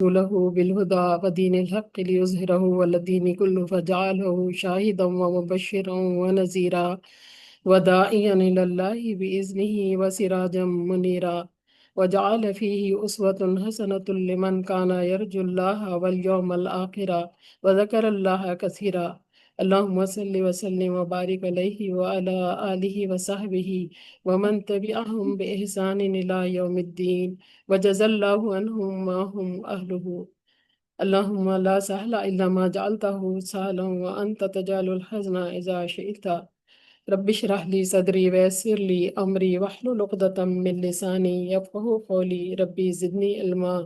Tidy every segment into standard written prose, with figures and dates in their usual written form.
رسوله بالهدى ودين الحق ليظهره على الدين كله فجعله شاهدا ومبشرا ونذيرا وداعيا إلى الله بإذنه وسراجا منيرا وجعل فيه أسوة حسنة لمن كان يرجو الله واليوم الآخر وذكر الله كثيرا اللهم صل وسلم وبارك عليه وعلى آله وصحبه ومن تبعهم بإحسان إلى يوم الدين وجزى الله عنهم ما هم أهله اللهم لا سهل إلا ما جعلته سهلا وأنت تجعل الحزن إذا شئت رب اشرح لي صدري ويسر لي أمري واحلل عقدة من لساني يفقهوا قولي ربي زدني علما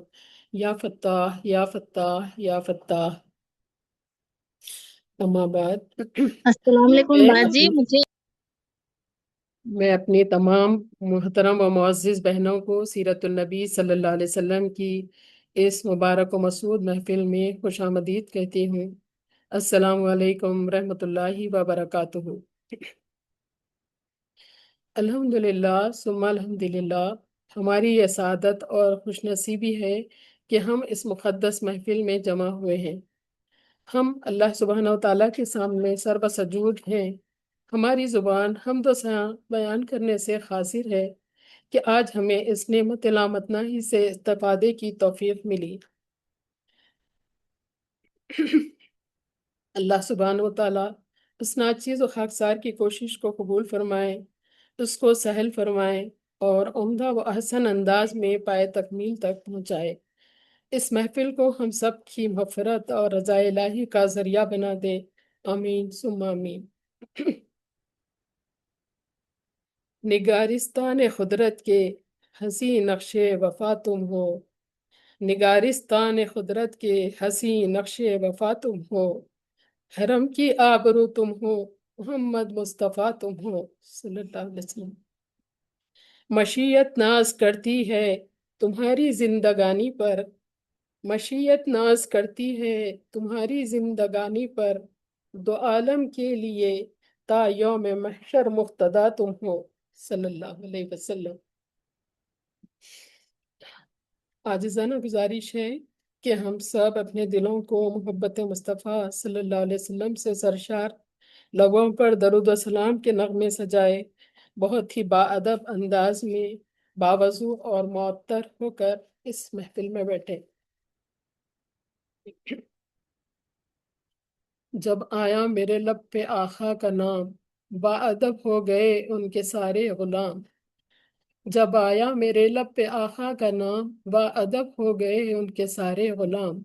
يا فتاح يا فتاح يا فتاح اما بعد السلام علیکم میں باجی. مجھے اپنی تمام محترم و معزز بہنوں کو سیرت النبی صلی اللہ علیہ وسلم کی اس مبارک و مسعود محفل میں خوش آمدید کہتی ہوں. السلام علیکم رحمۃ اللہ وبرکاتہ. الحمدللہ ثم الحمدللہ، ہماری یہ سعادت اور خوش نصیبی ہے کہ ہم اس مقدس محفل میں جمع ہوئے ہیں. ہم اللہ سبحانہ و تعالیٰ کے سامنے سر بسجود ہیں. ہماری زبان حمد و ثنا بیان کرنے سے قاصر ہے کہ آج ہمیں اس نعمت لامتناہی سے استفادے کی توفیق ملی. اللہ سبحانہ و تعالیٰ اس ناچیز و خاکسار کی کوشش کو قبول فرمائے، اس کو سہل فرمائے اور عمدہ و احسن انداز میں پائے تکمیل تک پہنچائے. اس محفل کو ہم سب کی مغفرت اور رضا الہی کا ذریعہ بنا دے. آمین ثم آمین. نگارستان قدرت کے حسین نقش وفا تم ہو، نگارستان قدرت کے حسین نقش وفا تم ہو، حرم کی آبرو تم ہو، محمد مصطفیٰ تم ہو صلی اللہ علیہ وسلم. مشیت ناز کرتی ہے تمہاری زندگانی پر، مشیت ناز کرتی ہے تمہاری زندگانی پر، دو عالم کے لیے تا یوم محشر مقتدا تم ہو صلی اللہ علیہ وسلم. عاجزانہ گزارش ہے کہ ہم سب اپنے دلوں کو محبت مصطفیٰ صلی اللہ علیہ وسلم سے سرشار لبوں پر درود و سلام کے نغمے سجائے بہت ہی باادب انداز میں باوضو اور معطر ہو کر اس محفل میں بیٹھے. جب آیا میرے لب پہ آقا کا نام، باادب ہو گئے ان کے سارے غلام. جب آیا میرے لب پہ آقا کا نام، باادب ہو گئے ان کے سارے غلام.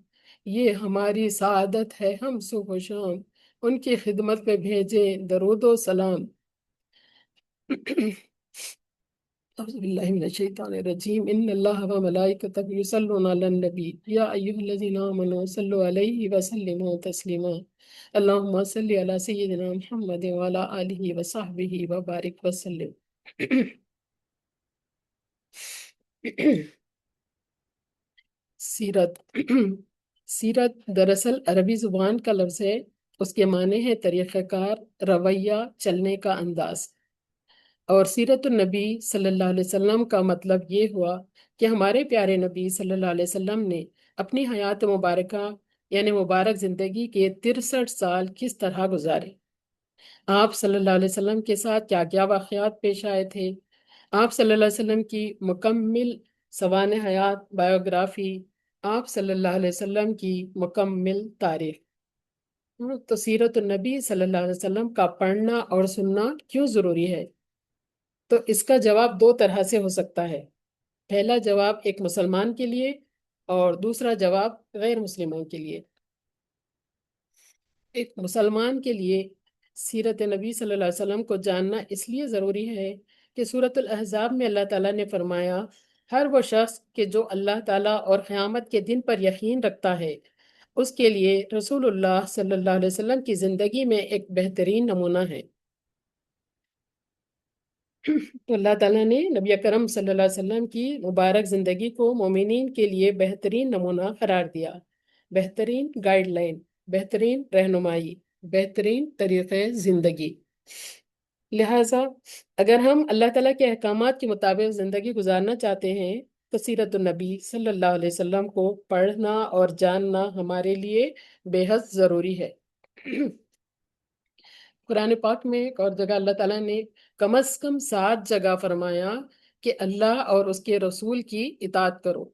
یہ ہماری سعادت ہے ہم صبح و شام، ان کی خدمت میں بھیجیں درود و سلام. اعوذ باللہ من الشیطان الرجیم. ان اللہ و ملائکتہ یصلون علی النبی یا ایھا الذین آمنوا صلوا علیہ وسلموا تسلیما. اللہم صل علی سیدنا محمد وعلی آلہ وصحبہ وبارک وسلم. سیرت. سیرت دراصل عربی زبان کا لفظ ہے. اس کے معنی ہے طریقہ کار، رویہ، چلنے کا انداز. اور سیرت النبی صلی اللہ علیہ وسلم کا مطلب یہ ہوا کہ ہمارے پیارے نبی صلی اللہ علیہ وسلم نے اپنی حیات مبارکہ یعنی مبارک زندگی کے 63 سال کس طرح گزارے. آپ صلی اللہ علیہ وسلم کے ساتھ کیا کیا واقعات پیش آئے تھے. آپ صلی اللہ علیہ وسلم کی مکمل سوانح حیات بایوگرافی، آپ صلی اللہ علیہ وسلم کی مکمل تاریخ. تو سیرت النبی صلی اللہ علیہ وسلم کا پڑھنا اور سننا کیوں ضروری ہے؟ تو اس کا جواب دو طرح سے ہو سکتا ہے. پہلا جواب ایک مسلمان کے لیے اور دوسرا جواب غیر مسلموں کے لیے. ایک مسلمان کے لیے سیرت نبی صلی اللہ علیہ وسلم کو جاننا اس لیے ضروری ہے کہ سورۃ الاحزاب میں اللہ تعالیٰ نے فرمایا ہر وہ شخص کہ جو اللہ تعالیٰ اور قیامت کے دن پر یقین رکھتا ہے اس کے لیے رسول اللہ صلی اللہ علیہ وسلم کی زندگی میں ایک بہترین نمونہ ہے. تو اللہ تعالیٰ نے نبی اکرم صلی اللہ علیہ وسلم کی مبارک زندگی کو مومنین کے لیے بہترین نمونہ قرار دیا، بہترین گائیڈ لائن، بہترین رہنمائی، بہترین طریقے زندگی. لہٰذا اگر ہم اللہ تعالیٰ کے احکامات کے مطابق زندگی گزارنا چاہتے ہیں تو سیرت النبی صلی اللہ علیہ وسلم کو پڑھنا اور جاننا ہمارے لیے بے حد ضروری ہے۔ قرآن پاک میں ایک اور جگہ اللہ تعالیٰ نے کم از کم 7 جگہ فرمایا کہ اللہ اور اس کے رسول کی اطاعت کرو۔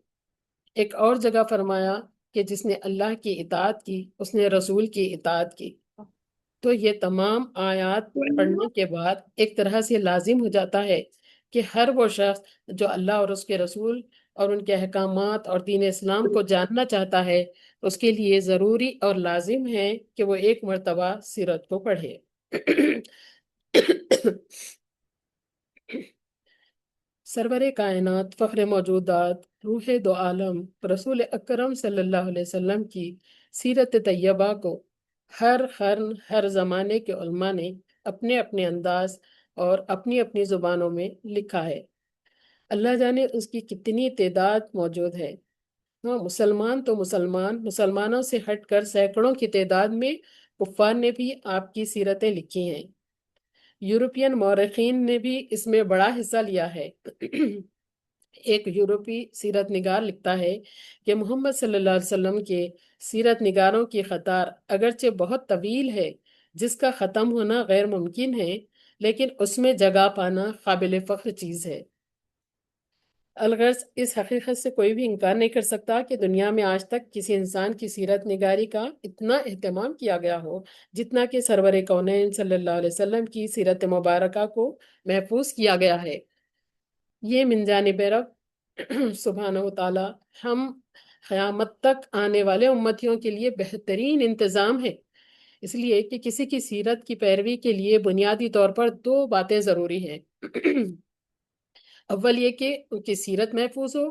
ایک اور جگہ فرمایا کہ جس نے اللہ کی اطاعت کی اس نے رسول کی اطاعت کی۔ تو یہ تمام آیات پڑھنے کے بعد ایک طرح سے لازم ہو جاتا ہے کہ ہر وہ شخص جو اللہ اور اس کے رسول اور ان کے احکامات اور دین اسلام کو جاننا چاہتا ہے اس کے لیے ضروری اور لازم ہے کہ وہ ایک مرتبہ سیرت کو پڑھے۔ سرور کائنات، فخر موجودات، روح دو عالم رسول اکرم صلی اللہ علیہ وسلم کی سیرت طیبہ کو ہر قرن ہر زمانے کے علماء نے اپنے اپنے انداز اور اپنی اپنی زبانوں میں لکھا ہے۔ اللہ جانے اس کی کتنی تعداد موجود ہے۔ ہاں، مسلمان تو مسلمانوں سے ہٹ کر سینکڑوں کی تعداد میں کفار نے بھی آپ کی سیرتیں لکھی ہیں۔ یورپین مورخین نے بھی اس میں بڑا حصہ لیا ہے۔ ایک یورپی سیرت نگار لکھتا ہے کہ محمد صلی اللہ علیہ وسلم کے سیرت نگاروں کی قطار اگرچہ بہت طویل ہے، جس کا ختم ہونا غیر ممکن ہے، لیکن اس میں جگہ پانا قابل فخر چیز ہے۔ الغرض اس حقیقت سے کوئی بھی انکار نہیں کر سکتا کہ دنیا میں آج تک کسی انسان کی سیرت نگاری کا اتنا اہتمام کیا گیا ہو جتنا کہ سرور کونین صلی اللہ علیہ وسلم کی سیرت مبارکہ کو محفوظ کیا گیا ہے۔ یہ من جانب رب سبحانہ و تعالی ہم قیامت تک آنے والے امتیوں کے لیے بہترین انتظام ہے۔ اس لیے کہ کسی کی سیرت کی پیروی کے لیے بنیادی طور پر 2 باتیں ضروری ہیں۔ اول یہ کہ ان کی سیرت محفوظ ہو،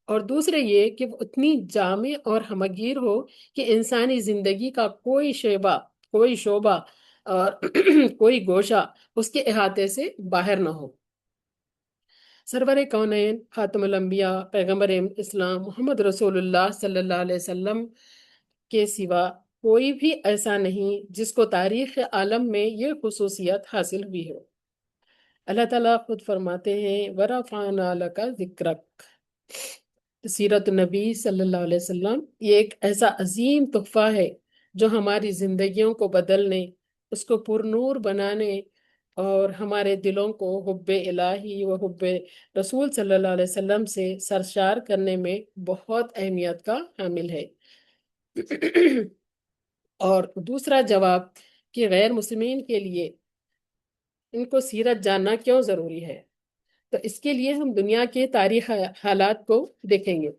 اور دوسرے یہ کہ وہ اتنی جامع اور ہمگیر ہو کہ انسانی زندگی کا کوئی شعبہ اور کوئی گوشہ اس کے احاطے سے باہر نہ ہو۔ سرور کونین، خاتم الانبیاء، پیغمبر اسلام محمد رسول اللہ صلی اللہ علیہ وسلم کے سوا کوئی بھی ایسا نہیں جس کو تاریخ عالم میں یہ خصوصیت حاصل ہوئی ہو۔ اللہ تعالیٰ خود فرماتے ہیں وَرَفَعْنَا لَكَ ذِكْرَكَ۔ سیرت نبی صلی اللہ علیہ وسلم یہ ایک ایسا عظیم تحفہ ہے جو ہماری زندگیوں کو بدلنے، اس کو پر نور بنانے اور ہمارے دلوں کو حب الہی و حب رسول صلی اللہ علیہ وسلم سے سرشار کرنے میں بہت اہمیت کا حامل ہے۔ اور دوسرا جواب کہ غیر مسلمین کے لیے ان کو سیرت جاننا کیوں ضروری ہے، تو اس کے لیے ہم دنیا کے تاریخ حالات کو دیکھیں گے۔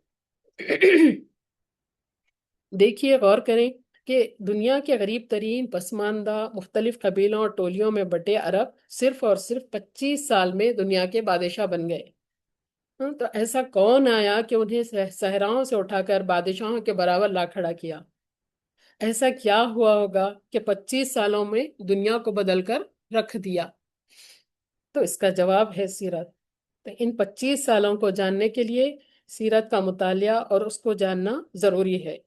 دیکھیے، غور کریں کہ دنیا کے غریب ترین پسماندہ مختلف قبیلوں اور ٹولیوں میں بٹے عرب صرف اور صرف 25 سال میں دنیا کے بادشاہ بن گئے۔ تو ایسا کون آیا کہ انہیں صحراؤں سے اٹھا کر بادشاہوں کے برابر لا کھڑا کیا؟ ایسا کیا ہوا ہوگا کہ 25 سالوں میں دنیا کو بدل کر رکھ دیا؟ تو اس کا جواب ہے سیرت۔ تو ان 25 سالوں کو جاننے کے لیے سیرت کا مطالعہ اور اس کو جاننا ضروری ہے۔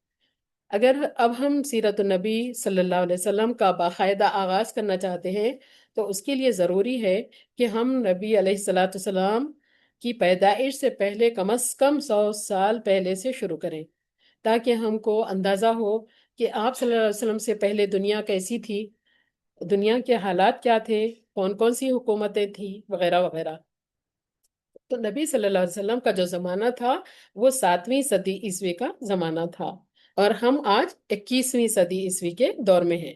اگر اب ہم سیرت النبی صلی اللہ علیہ وسلم کا باقاعدہ آغاز کرنا چاہتے ہیں تو اس کے لیے ضروری ہے کہ ہم نبی علیہ الصلاۃ والسلام کی پیدائش سے پہلے کم از کم 100 سال پہلے سے شروع کریں، تاکہ ہم کو اندازہ ہو کہ آپ صلی اللہ علیہ وسلم سے پہلے دنیا کیسی تھی، دنیا کے حالات کیا تھے، کون کون سی حکومتیں تھیں، وغیرہ وغیرہ۔ تو نبی صلی اللہ علیہ وسلم کا جو زمانہ تھا وہ 7ویں صدی عیسوی کا زمانہ تھا، اور ہم آج 21ویں صدی عیسوی کے دور میں ہیں۔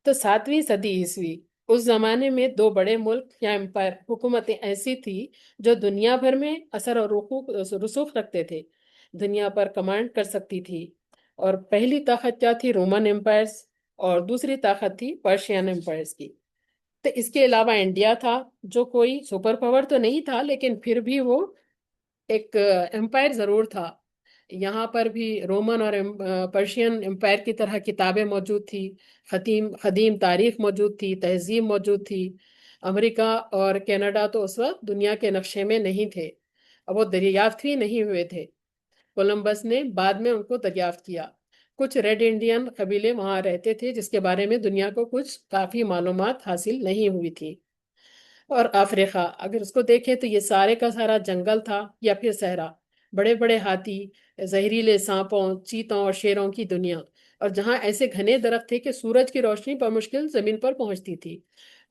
تو 7ویں صدی عیسوی، اس زمانے میں 2 بڑے ملک یا امپائر حکومتیں ایسی تھی جو دنیا بھر میں اثر اور رسوخ رکھتے تھے، دنیا پر کمانڈ کر سکتی تھی۔ اور پہلی طاقت کیا تھی؟ رومن امپائرز، اور دوسری طاقت تھی پرشین امپائرز کی۔ تو اس کے علاوہ انڈیا تھا جو کوئی سپر پاور تو نہیں تھا، لیکن پھر بھی وہ ایک امپائر ضرور تھا۔ یہاں پر بھی رومن اور پرشین امپائر کی طرح کتابیں موجود تھی، قدیم تاریخ موجود تھی، تہذیب موجود تھی۔ امریکہ اور کینیڈا تو اس وقت دنیا کے نقشے میں نہیں تھے، وہ دریافت ہی نہیں ہوئے تھے۔ کولمبس نے بعد میں ان کو دریافت کیا۔ کچھ ریڈ انڈین قبیلے وہاں رہتے تھے جس کے بارے میں دنیا کو کچھ کافی معلومات حاصل نہیں ہوئی تھی۔ اور افریقہ اگر اس کو دیکھیں تو یہ سارے کا سارا جنگل تھا یا پھر صحرا، بڑے بڑے ہاتھی، زہریلے سانپوں، چیتوں اور شیروں کی دنیا، اور جہاں ایسے گھنے درخت تھے کہ سورج کی روشنی بمشکل زمین پر پہنچتی تھی۔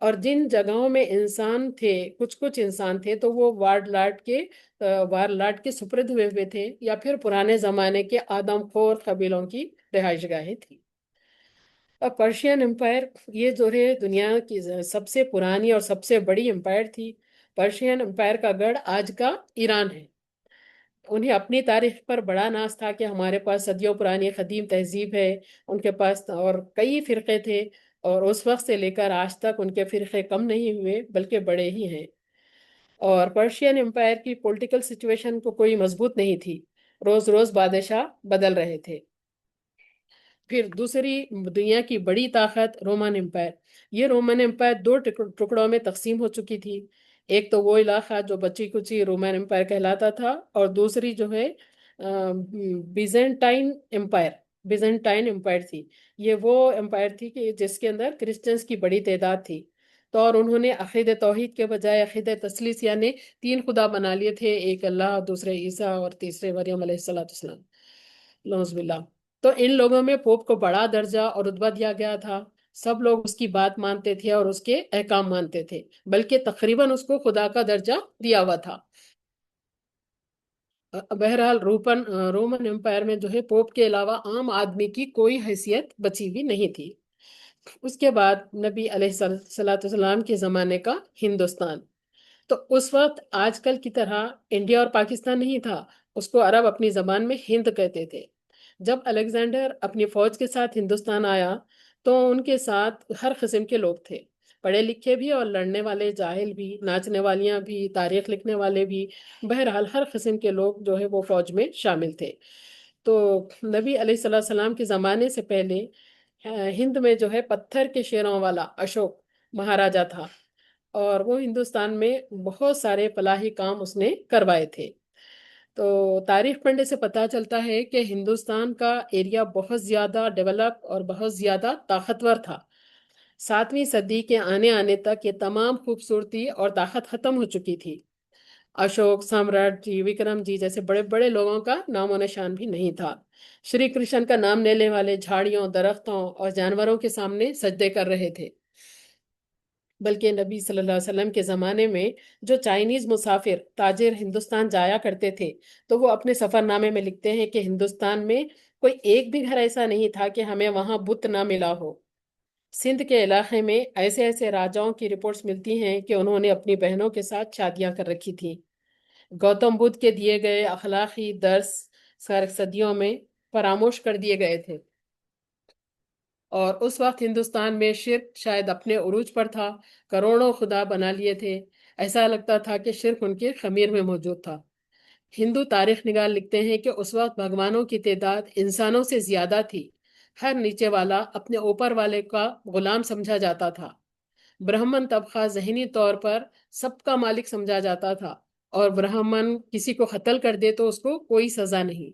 اور جن جگہوں میں انسان تھے، کچھ کچھ انسان تھے تو وہ وار لاٹ کے سپرد ہوئے ہوئے تھے، یا پھر پرانے زمانے کے آدم خور قبیلوں کی رہائش گاہیں تھی۔ اب پرشین امپائر یہ جو ہے دنیا کی سب سے پرانی اور سب سے بڑی امپائر تھی۔ پرشین امپائر کا گڑھ آج کا ایران ہے۔ انہیں اپنی تاریخ پر بڑا ناز تھا کہ ہمارے پاس صدیوں پرانی قدیم تہذیب ہے۔ ان کے پاس اور کئی فرقے تھے، اور اس وقت سے لے کر آج تک ان کے فرقے کم نہیں ہوئے بلکہ بڑے ہی ہیں۔ اور پرشین امپائر کی پولیٹیکل سچویشن کو کوئی مضبوط نہیں تھی، روز روز بادشاہ بدل رہے تھے۔ پھر دوسری دنیا کی بڑی طاقت رومن امپائر۔ یہ رومن امپائر دو ٹکڑوں میں تقسیم ہو چکی تھی۔ ایک تو وہ علاقہ جو بچی کچی رومن امپائر کہلاتا تھا، اور دوسری جو ہے بیزنٹائن امپائر۔ بیزنٹائن امپائر تھی، یہ وہ امپائر تھی کہ جس کے اندر کرسچنز کی بڑی تعداد تھی۔ تو اور انہوں نے عقید توحید کے بجائے عقید تثلیث یعنی تین خدا بنا لیے تھے، ایک اللہ، دوسرے عیسیٰ، اور تیسرے مریم علیہ السلام، نعوذ باللہ۔ تو ان لوگوں میں پوپ کو بڑا درجہ اور رتبہ دیا گیا تھا۔ سب لوگ اس کی بات مانتے تھے اور اس کے احکام مانتے تھے، بلکہ تقریباً اس کو خدا کا درجہ دیا ہوا تھا۔ بہرحال رومن امپائر میں جو ہے پوپ کے علاوہ عام آدمی کی کوئی حیثیت بچی ہوئی نہیں تھی۔ اس کے بعد نبی علیہ السلام کے زمانے کا ہندوستان، تو اس وقت آج کل کی طرح انڈیا اور پاکستان نہیں تھا، اس کو عرب اپنی زبان میں ہند کہتے تھے۔ جب الیگزینڈر اپنی فوج کے ساتھ ہندوستان آیا تو ان کے ساتھ ہر قسم کے لوگ تھے، پڑھے لکھے بھی اور لڑنے والے، جاہل بھی، ناچنے والیاں بھی، تاریخ لکھنے والے بھی، بہرحال ہر قسم کے لوگ جو ہے وہ فوج میں شامل تھے۔ تو نبی علیہ السلام کے زمانے سے پہلے ہند میں جو ہے پتھر کے شیروں والا اشوک مہاراجا تھا، اور وہ ہندوستان میں بہت سارے فلاحی کام اس نے کروائے تھے۔ تو تاریخ پڑھنے سے پتہ چلتا ہے کہ ہندوستان کا ایریا بہت زیادہ ڈیولپ اور بہت زیادہ طاقتور تھا۔ 7ویں صدی کے آنے تک یہ تمام خوبصورتی اور طاقت ختم ہو چکی تھی۔ اشوک، سامراٹ جی، وکرم جی جیسے بڑے بڑے لوگوں کا نام و نشان بھی نہیں تھا۔ شری کرشن کا نام لینے والے جھاڑیوں، درختوں اور جانوروں کے سامنے سجدے کر رہے تھے۔ بلکہ نبی صلی اللہ علیہ وسلم کے زمانے میں جو چائنیز مسافر تاجر ہندوستان جایا کرتے تھے، تو وہ اپنے سفر نامے میں لکھتے ہیں کہ ہندوستان میں کوئی ایک بھی گھر ایسا نہیں تھا کہ ہمیں وہاں بت نہ ملا ہو۔ سندھ کے علاقے میں ایسے ایسے راجاؤں کی رپورٹس ملتی ہیں کہ انہوں نے اپنی بہنوں کے ساتھ شادیاں کر رکھی تھیں۔ گوتم بدھ کے دیے گئے اخلاقی درس صدیوں میں فراموش کر دیے گئے تھے، اور اس وقت ہندوستان میں شرک شاید اپنے عروج پر تھا۔ کروڑوں خدا بنا لیے تھے، ایسا لگتا تھا کہ شرک ان کے خمیر میں موجود تھا۔ ہندو تاریخ نگار لکھتے ہیں کہ اس وقت بھگوانوں کی تعداد انسانوں سے زیادہ تھی۔ ہر نیچے والا اپنے اوپر والے کا غلام سمجھا جاتا تھا۔ برہمن طبقہ ذہنی طور پر سب کا مالک سمجھا جاتا تھا، اور برہمن کسی کو قتل کر دے تو اس کو کوئی سزا نہیں۔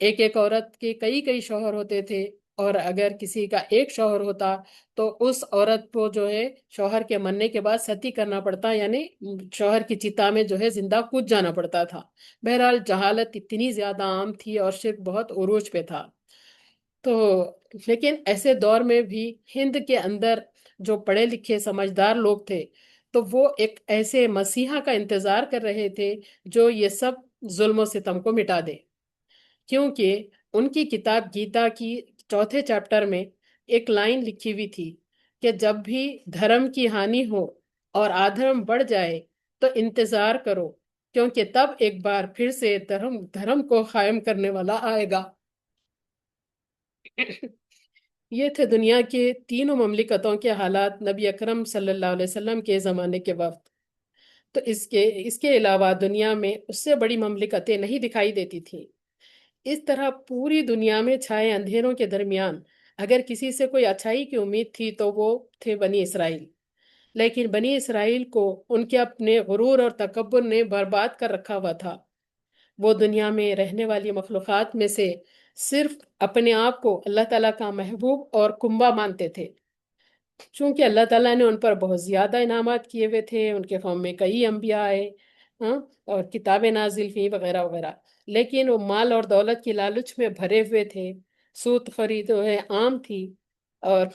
ایک ایک عورت کے کئی کئی شوہر ہوتے تھے، اور اگر کسی کا ایک شوہر ہوتا تو اس عورت کو جو ہے شوہر کے مرنے کے بعد ستی کرنا پڑتا، یعنی شوہر کی چتا میں جو ہے زندہ کود جانا پڑتا تھا۔ بہرحال جہالت اتنی زیادہ عام تھی اور شرک بہت عروج پہ تھا۔ تو لیکن ایسے دور میں بھی ہند کے اندر جو پڑھے لکھے سمجھدار لوگ تھے، تو وہ ایک ایسے مسیحا کا انتظار کر رہے تھے جو یہ سب ظلم و ستم کو مٹا دے، کیونکہ ان کی کتاب گیتا کی چوتھے چیپٹر میں ایک لائن لکھی ہوئی تھی کہ جب بھی دھرم کی ہانی ہو اور آدھرم بڑھ جائے تو انتظار کرو، کیونکہ تب ایک بار پھر سے دھرم کو قائم کرنے والا آئے گا۔ یہ تھے دنیا کے تینوں مملکتوں کے حالات نبی اکرم صلی اللہ علیہ وسلم کے زمانے کے وقت۔ تو اس کے علاوہ دنیا میں اس سے بڑی مملکتیں نہیں دکھائی دیتی تھیں۔ اس طرح پوری دنیا میں چھائے اندھیروں کے درمیان اگر کسی سے کوئی اچھائی کی امید تھی تو وہ تھے بنی اسرائیل۔ لیکن بنی اسرائیل کو ان کے اپنے غرور اور تکبر نے برباد کر رکھا ہوا تھا۔ وہ دنیا میں رہنے والی مخلوقات میں سے صرف اپنے آپ کو اللہ تعالیٰ کا محبوب اور کنبہ مانتے تھے۔ چونکہ اللہ تعالیٰ نے ان پر بہت زیادہ انعامات کیے ہوئے تھے، ان کے قوم میں کئی انبیاء آئے، ہاں، اور کتابیں نازل ہوئی وغیرہ وغیرہ، لیکن وہ مال اور دولت کی لالچ میں بھرے ہوئے تھے، سود خوری جو ہے عام تھی، اور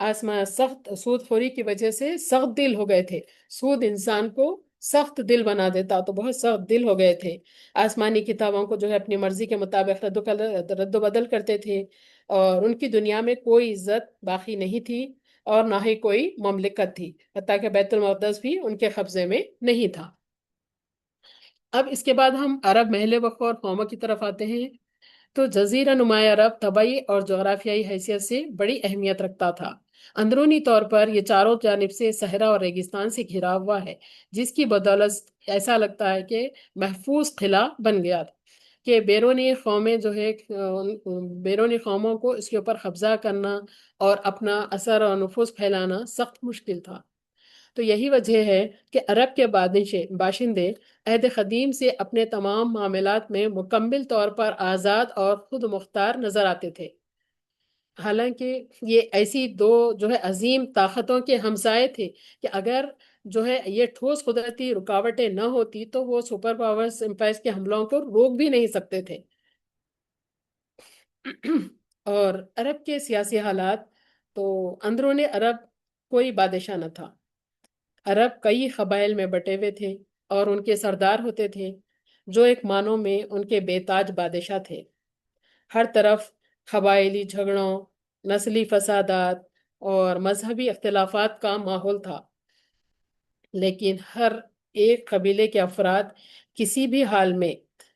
آسمان سخت سود خوری کی وجہ سے سخت دل ہو گئے تھے۔ سود انسان کو سخت دل بنا دیتا، تو بہت سخت دل ہو گئے تھے، آسمانی کتابوں کو جو ہے اپنی مرضی کے مطابق رد و بدل کرتے تھے، اور ان کی دنیا میں کوئی عزت باقی نہیں تھی، اور نہ ہی کوئی مملکت تھی، حتیٰ کہ بیت المقدس بھی ان کے قبضے میں نہیں تھا۔ اب اس کے بعد ہم عرب محل وقوع اور قوموں کی طرف آتے ہیں۔ تو جزیرہ نمایاں عرب طبعی اور جغرافیائی حیثیت سے بڑی اہمیت رکھتا تھا۔ اندرونی طور پر یہ چاروں جانب سے صحرا اور ریگستان سے گھرا ہوا ہے، جس کی بدولت ایسا لگتا ہے کہ محفوظ قلعہ بن گیا تھا، کہ بیرونی قومیں جو ہے بیرونی قوموں کو اس کے اوپر قبضہ کرنا اور اپنا اثر اور نفوذ پھیلانا سخت مشکل تھا۔ تو یہی وجہ ہے کہ عرب کے باشندے عہد قدیم سے اپنے تمام معاملات میں مکمل طور پر آزاد اور خود مختار نظر آتے تھے، حالانکہ یہ ایسی دو جو ہے عظیم طاقتوں کے ہمسائے تھے کہ اگر جو ہے یہ ٹھوس قدرتی رکاوٹیں نہ ہوتی تو وہ سپر پاورز امپائرز کے حملوں کو روک بھی نہیں سکتے تھے۔ اور عرب کے سیاسی حالات، تو اندرون عرب کوئی بادشاہ نہ تھا، عرب کئی قبائل میں بٹے ہوئے تھے، اور ان کے سردار ہوتے تھے جو ایک معنوں میں ان کے بے تاج بادشاہ تھے۔ ہر طرف قبائلی جھگڑوں، نسلی فسادات اور مذہبی اختلافات کا ماحول تھا، لیکن ہر ایک قبیلے کے افراد کسی بھی حال میں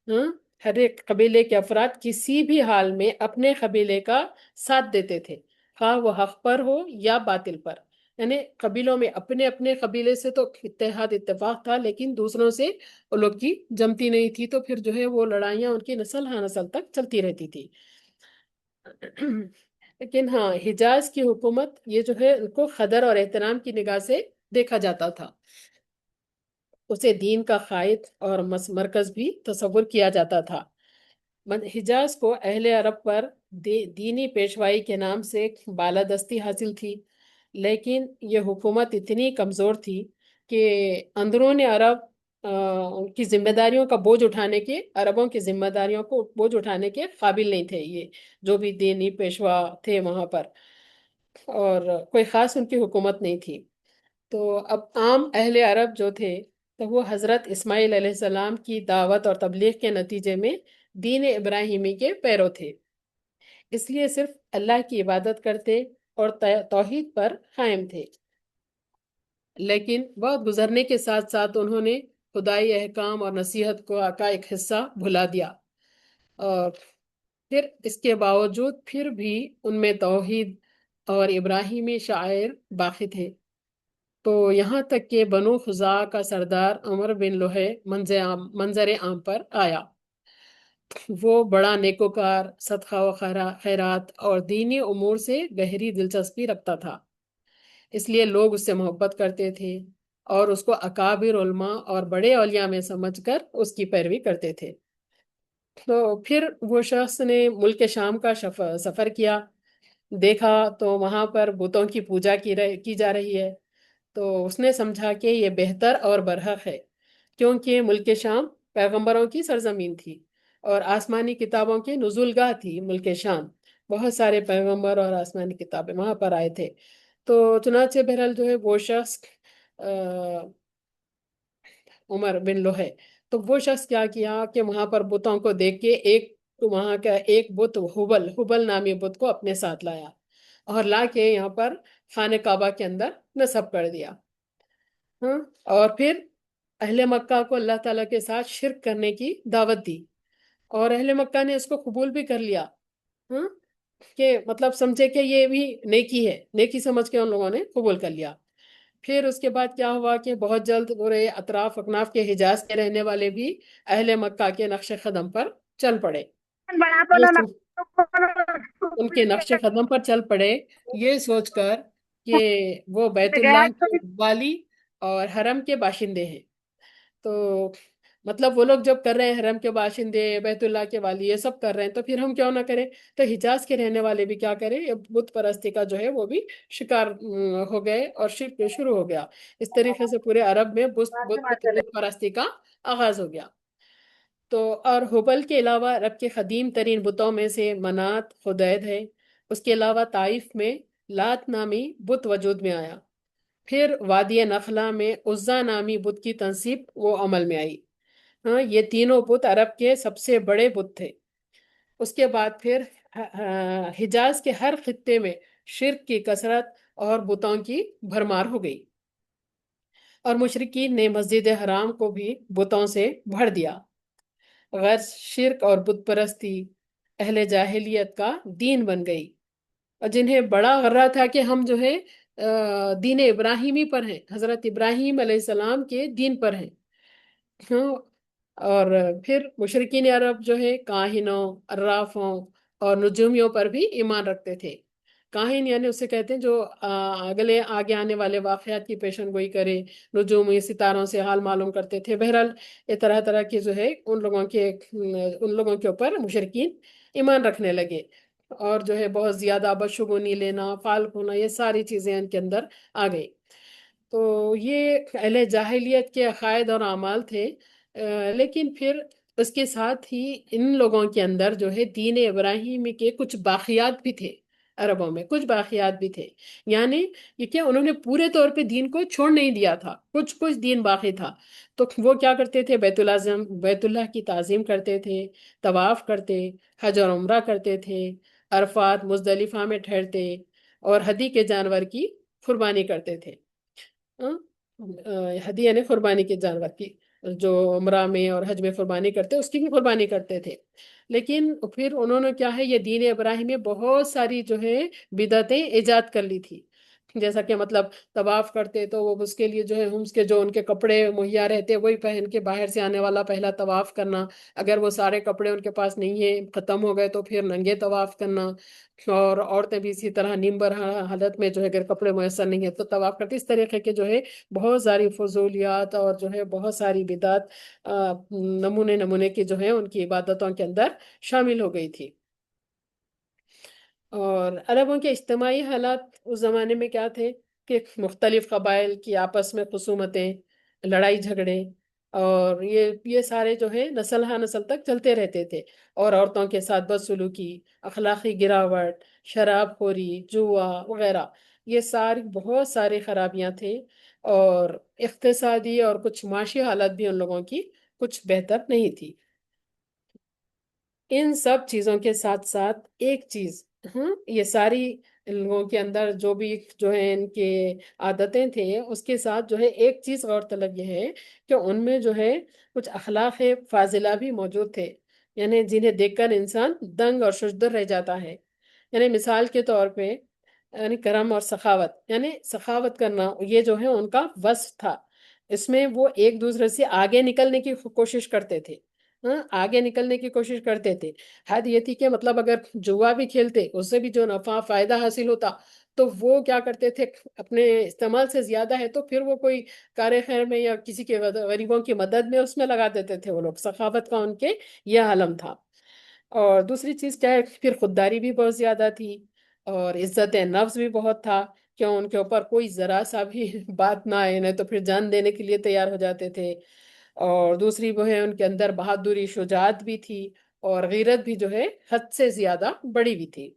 ہاں ہر ایک قبیلے کے افراد کسی بھی حال میں اپنے قبیلے کا ساتھ دیتے تھے، خواہ وہ حق پر ہو یا باطل پر۔ یعنی قبیلوں میں اپنے اپنے قبیلے سے تو اتحاد اتفاق تھا، لیکن دوسروں سے وہ لوگ کی جمتی نہیں تھی، تو پھر جو ہے وہ لڑائیاں ان کی نسل ہاں نسل تک چلتی رہتی تھی۔ لیکن ہاں، حجاز کی حکومت یہ جو ہے ان کو قدر اور احترام کی نگاہ سے دیکھا جاتا تھا، اسے دین کا قائد اور مرکز بھی تصور کیا جاتا تھا۔ حجاز کو اہل عرب پر دینی پیشوائی کے نام سے بالادستی حاصل تھی، لیکن یہ حکومت اتنی کمزور تھی کہ اندرون عرب ان کی ذمہ داریوں کا بوجھ اٹھانے کے عربوں کی ذمہ داریوں کو بوجھ اٹھانے کے قابل نہیں تھے، یہ جو بھی دینی پیشوا تھے وہاں پر، اور کوئی خاص ان کی حکومت نہیں تھی۔ تو اب عام اہل عرب جو تھے، تو وہ حضرت اسماعیل علیہ السلام کی دعوت اور تبلیغ کے نتیجے میں دین ابراہیمی کے پیرو تھے، اس لیے صرف اللہ کی عبادت کرتے اور توحید پر قائم تھے۔ لیکن وقت گزرنے کے ساتھ ساتھ انہوں نے خدائی احکام اور نصیحت کا ایک حصہ بھلا دیا، اور پھر اس کے باوجود پھر بھی ان میں توحید اور ابراہیمی شعائر باقی تھے۔ تو یہاں تک کہ بنو خزاعہ کا سردار عمر بن لوہے منظر عام پر آیا۔ وہ بڑا نیکوکار، صدقہ و خیرات اور دینی امور سے گہری دلچسپی رکھتا تھا، اس لیے لوگ اس سے محبت کرتے تھے، اور اس کو اکابر علماء اور بڑے اولیاء میں سمجھ کر اس کی پیروی کرتے تھے۔ تو پھر وہ شخص نے ملک شام کا سفر کیا، دیکھا تو وہاں پر بتوں کی پوجا کی جا رہی ہے، تو اس نے سمجھا کہ یہ بہتر اور برحق ہے، کیونکہ ملک شام پیغمبروں کی سرزمین تھی اور آسمانی کتابوں کی نزول گاہ تھی۔ ملک شام بہت سارے پیغمبر اور آسمانی کتابیں وہاں پر آئے تھے۔ تو چنانچہ بہرحال جو ہے وہ شخص عمر بن لوہے، تو وہ شخص کیا کیا کہ وہاں پر بتوں کو دیکھ کے وہاں کا ایک بت حبل نامی بت کو اپنے ساتھ لایا، اور لا کے یہاں پر خانہ کعبہ کے اندر نصب کر دیا، ہاں، اور پھر اہل مکہ کو اللہ تعالیٰ کے ساتھ شرک کرنے کی دعوت دی، اور اہل مکہ نے اس کو قبول بھی کر لیا، ہاں، کہ مطلب سمجھے کہ یہ بھی نیکی ہے، نیکی سمجھ کے ان لوگوں نے قبول کر لیا۔ پھر اس کے بعد کیا ہوا کہ بہت جلد پورے اطراف اکناف کے حجاز کے رہنے والے بھی اہل مکہ کے نقش قدم پر چل پڑے، ان کے نقش قدم پر چل پڑے، یہ سوچ کر کہ وہ بیت اللہ کے والی اور حرم کے باشندے ہیں۔ تو مطلب وہ لوگ جب کر رہے ہیں، حرم کے باشندے، بیت اللہ کے والی یہ سب کر رہے ہیں، تو پھر ہم کیوں نہ کریں؟ تو حجاز کے رہنے والے بھی کیا کریں، یہ بت پرستی کا جو ہے وہ بھی شکار ہو گئے، اور شرک شروع ہو گیا۔ اس طریقے سے پورے عرب میں بت پرستی کا آغاز ہو گیا۔ تو اور حبل کے علاوہ عرب کے قدیم ترین بتوں میں سے منات، خدید ہے۔ اس کے علاوہ طائف میں لات نامی بت وجود میں آیا۔ پھر وادی نخلا میں عزا نامی بت کی تنصیب وہ عمل میں آئی۔ ہاں، یہ تینوں بت عرب کے سب سے بڑے بت تھے۔ اس کے بعد پھر حجاز کے ہر خطے میں شرک کی کثرت اور بتوں کی بھرمار ہو گئی، اور مشرکین نے مسجد حرام کو بھی بتوں سے بھر دیا۔ غرض شرک اور بت پرستی اہل جاہلیت کا دین بن گئی، اور جنہیں بڑا غرہ تھا کہ ہم جو ہے دین ابراہیمی پر ہیں، حضرت ابراہیم علیہ السلام کے دین پر ہیں۔ ہاں، اور پھر مشرکین عرب جو ہے کاہنوں، عرافوں اور نجومیوں پر بھی ایمان رکھتے تھے۔ کاہن یعنی اسے کہتے ہیں جو اگلے آگے آنے والے واقعات کی پیشن گوئی کرے، نجومی ستاروں سے حال معلوم کرتے تھے۔ بہرحال یہ طرح طرح کی جو ہے ان لوگوں کے اوپر مشرکین ایمان رکھنے لگے، اور جو ہے بہت زیادہ بدشگونی لینا، فالک ہونا، یہ ساری چیزیں ان کے اندر آ گئی۔ تو یہ اہل جاہلیت کے عقائد اور اعمال تھے، لیکن پھر اس کے ساتھ ہی ان لوگوں کے اندر جو ہے دین ابراہیمی کے کچھ باقیات بھی تھے۔ عربوں میں کچھ باقیات بھی تھے، یعنی یہ کہ انہوں نے پورے طور پہ دین کو چھوڑ نہیں دیا تھا، کچھ کچھ دین باقی تھا۔ تو وہ کیا کرتے تھے، بیت اللہ کی تعظیم کرتے تھے، طواف کرتے، حج اور عمرہ کرتے تھے، عرفات مزدلفہ میں ٹھہرتے، اور ہدی کے جانور کی قربانی کرتے تھے۔ ہدیہ یعنی قربانی کے جانور کی، جو عمرہ میں اور حج میں قربانی کرتے اس کی بھی قربانی کرتے تھے۔ لیکن پھر انہوں نے کیا ہے، یہ دین ابراہیم میں بہت ساری جو ہے بدعتیں ایجاد کر لی تھی۔ جیسا کہ مطلب طواف کرتے تو وہ اس کے لیے جو ہے ہمس کے جو ان کے کپڑے مہیا رہتے وہی پہن کے باہر سے آنے والا پہلا طواف کرنا، اگر وہ سارے کپڑے ان کے پاس نہیں ہیں، ختم ہو گئے، تو پھر ننگے طواف کرنا، اور عورتیں بھی اسی طرح نمبر حالت میں جو ہے اگر کپڑے میسر نہیں ہے تو طواف کرتے۔ اس طریقے کے جو ہے بہت ساری فضولیات اور جو ہے بہت ساری بدعت نمونے نمونے کی جو ہے ان کی عبادتوں کے اندر شامل ہو گئی تھی۔ اور عربوں کے اجتماعی حالات اس زمانے میں کیا تھے کہ مختلف قبائل کی آپس میں خصومتیں، لڑائی جھگڑے، اور یہ سارے جو ہے نسل ہا نسل تک چلتے رہتے تھے، اور عورتوں کے ساتھ بدسلوکی، اخلاقی گراوٹ، شراب خوری، جوا وغیرہ، یہ ساری بہت ساری خرابیاں تھیں، اور اقتصادی اور کچھ معاشی حالت بھی ان لوگوں کی کچھ بہتر نہیں تھی۔ ان سب چیزوں کے ساتھ ساتھ ایک چیز، یہ ساری ان لوگوں کے اندر جو بھی جو ہے ان کے عادتیں تھے، اس کے ساتھ جو ہے ایک چیز غور طلب یہ ہے کہ ان میں جو ہے کچھ اخلاق فاضلہ بھی موجود تھے، یعنی جنہیں دیکھ کر انسان دنگ اور ششدر رہ جاتا ہے۔ یعنی مثال کے طور پہ، یعنی کرم اور سخاوت، یعنی سخاوت کرنا، یہ جو ہے ان کا وصف تھا۔ اس میں وہ ایک دوسرے سے آگے نکلنے کی کوشش کرتے تھے، آگے نکلنے کی کوشش کرتے تھے۔ حد یہ تھی کہ مطلب اگر جوا بھی کھیلتے، اس سے بھی جو نفع فائدہ حاصل ہوتا، تو وہ کیا کرتے تھے، اپنے استعمال سے زیادہ ہے تو پھر وہ کوئی کار خیر میں یا کسی کے غریبوں کی مدد میں اس میں لگا دیتے تھے وہ لوگ۔ سخاوت کا ان کے یہ عالم تھا۔ اور دوسری چیز کیا ہے، پھر خودداری بھی بہت زیادہ تھی، اور عزت نفس بھی بہت تھا، کہ ان کے اوپر کوئی ذرا سا بھی بات نہ آئے، نہیں تو پھر جان دینے کے لیے تیار ہو جاتے تھے۔ اور دوسری وہ ہے ان کے اندر بہادری، شجاعت بھی تھی، اور غیرت بھی جو ہے حد سے زیادہ بڑی بھی تھی۔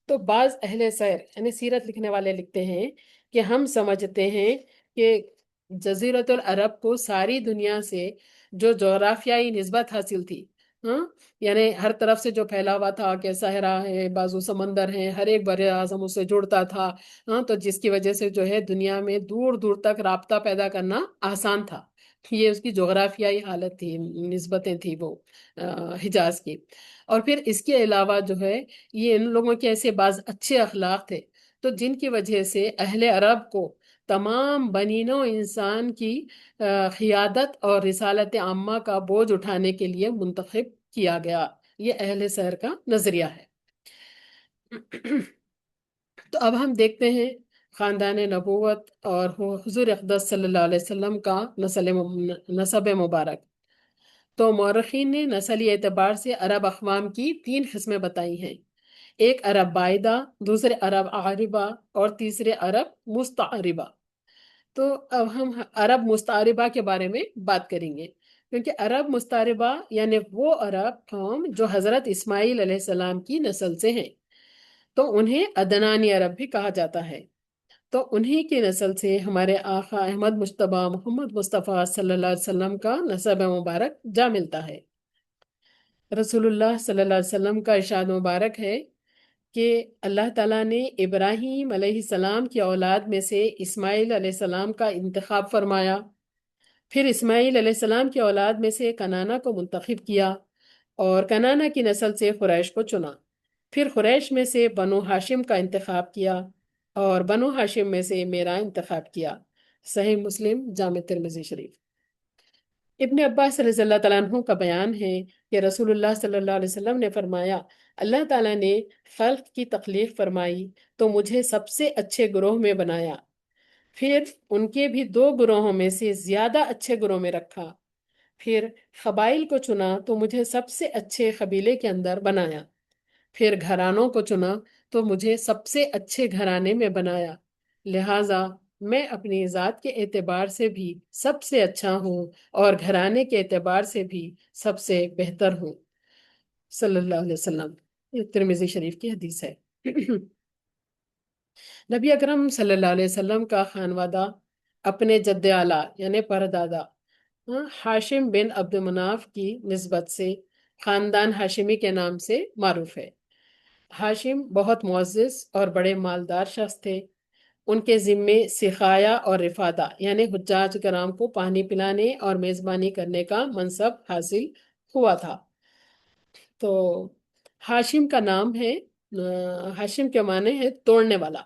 تو بعض اہل سیر یعنی سیرت لکھنے والے لکھتے ہیں کہ ہم سمجھتے ہیں کہ جزیرت العرب کو ساری دنیا سے جو جغرافیائی نسبت حاصل تھی، ہاں، یعنی ہر طرف سے جو پھیلا ہوا تھا کہ صحرا ہے، بازو سمندر ہے، ہر ایک بر اعظم اس سے جڑتا تھا، ہاں، تو جس کی وجہ سے جو ہے دنیا میں دور دور تک رابطہ پیدا کرنا آسان تھا۔ یہ اس کی جغرافیائی حالت تھی، نسبتیں تھی وہ حجاز کی۔ اور پھر اس کے علاوہ جو ہے یہ ان لوگوں کے ایسے بعض اچھے اخلاق تھے، تو جن کی وجہ سے اہل عرب کو تمام بنی نوع انسان کی قیادت اور رسالت عامہ کا بوجھ اٹھانے کے لیے منتخب کیا گیا۔ یہ اہل سیر کا نظریہ ہے۔ تو اب ہم دیکھتے ہیں خاندان نبوت اور حضور اقدس صلی اللہ علیہ وسلم کا نسب مبارک۔ تو مورخین نے نسلی اعتبار سے عرب اقوام کی تین قسمیں بتائی ہیں: ایک عرب بائدہ، دوسرے عرب عاربہ، اور تیسرے عرب مستعربہ۔ تو اب ہم عرب مستعربہ کے بارے میں بات کریں گے، کیونکہ عرب مستعربہ یعنی وہ عرب قوم جو حضرت اسماعیل علیہ السلام کی نسل سے ہیں، تو انہیں عدنانی عرب بھی کہا جاتا ہے۔ تو انہی کی نسل سے ہمارے آقا احمد مجتبیٰ محمد مصطفیٰ صلی اللہ علیہ وسلم کا نسب مبارک جا ملتا ہے۔ رسول اللہ صلی اللہ علیہ وسلم کا ارشاد مبارک ہے کہ اللہ تعالیٰ نے ابراہیم علیہ السلام کی اولاد میں سے اسماعیل علیہ السلام کا انتخاب فرمایا، پھر اسماعیل علیہ السلام کی اولاد میں سے کنانہ کو منتخب کیا، اور کنانہ کی نسل سے قریش کو چنا، پھر قریش میں سے بنو ہاشم کا انتخاب کیا، اور بنو ہاشم میں سے میرا انتخاب کیا۔ صحیح مسلم، جامع ترمذی شریف۔ ابن عباس رضی اللہ تعالیٰ عنہ کا بیان ہے کہ رسول اللہ صلی اللہ علیہ وسلم نے فرمایا، اللہ تعالیٰ نے خلق کی تخلیق فرمائی تو مجھے سب سے اچھے گروہ میں بنایا، پھر ان کے بھی دو گروہوں میں سے زیادہ اچھے گروہ میں رکھا، پھر قبائل کو چنا تو مجھے سب سے اچھے قبیلے کے اندر بنایا، پھر گھرانوں کو چنا تو مجھے سب سے اچھے گھرانے میں بنایا، لہٰذا میں اپنی ذات کے اعتبار سے بھی سب سے اچھا ہوں اور گھرانے کے اعتبار سے بھی سب سے بہتر ہوں، صلی اللہ علیہ وسلم۔ یہ ترمذی شریف کی حدیث ہے۔ نبی اکرم صلی اللہ علیہ وسلم کا خانوادہ اپنے جد اعلیٰ یعنی پردادا ہاشم بن عبد مناف کی نسبت سے خاندان ہاشمی کے نام سے معروف ہے۔ ہاشم بہت معزز اور بڑے مالدار شخص تھے۔ ان کے ذمے سقایا اور رفادہ یعنی حجاج کرام کو پانی پلانے اور میزبانی کرنے کا منصب حاصل ہوا تھا۔ تو ہاشم کا نام ہے، ہاشم کے معنی ہے توڑنے والا،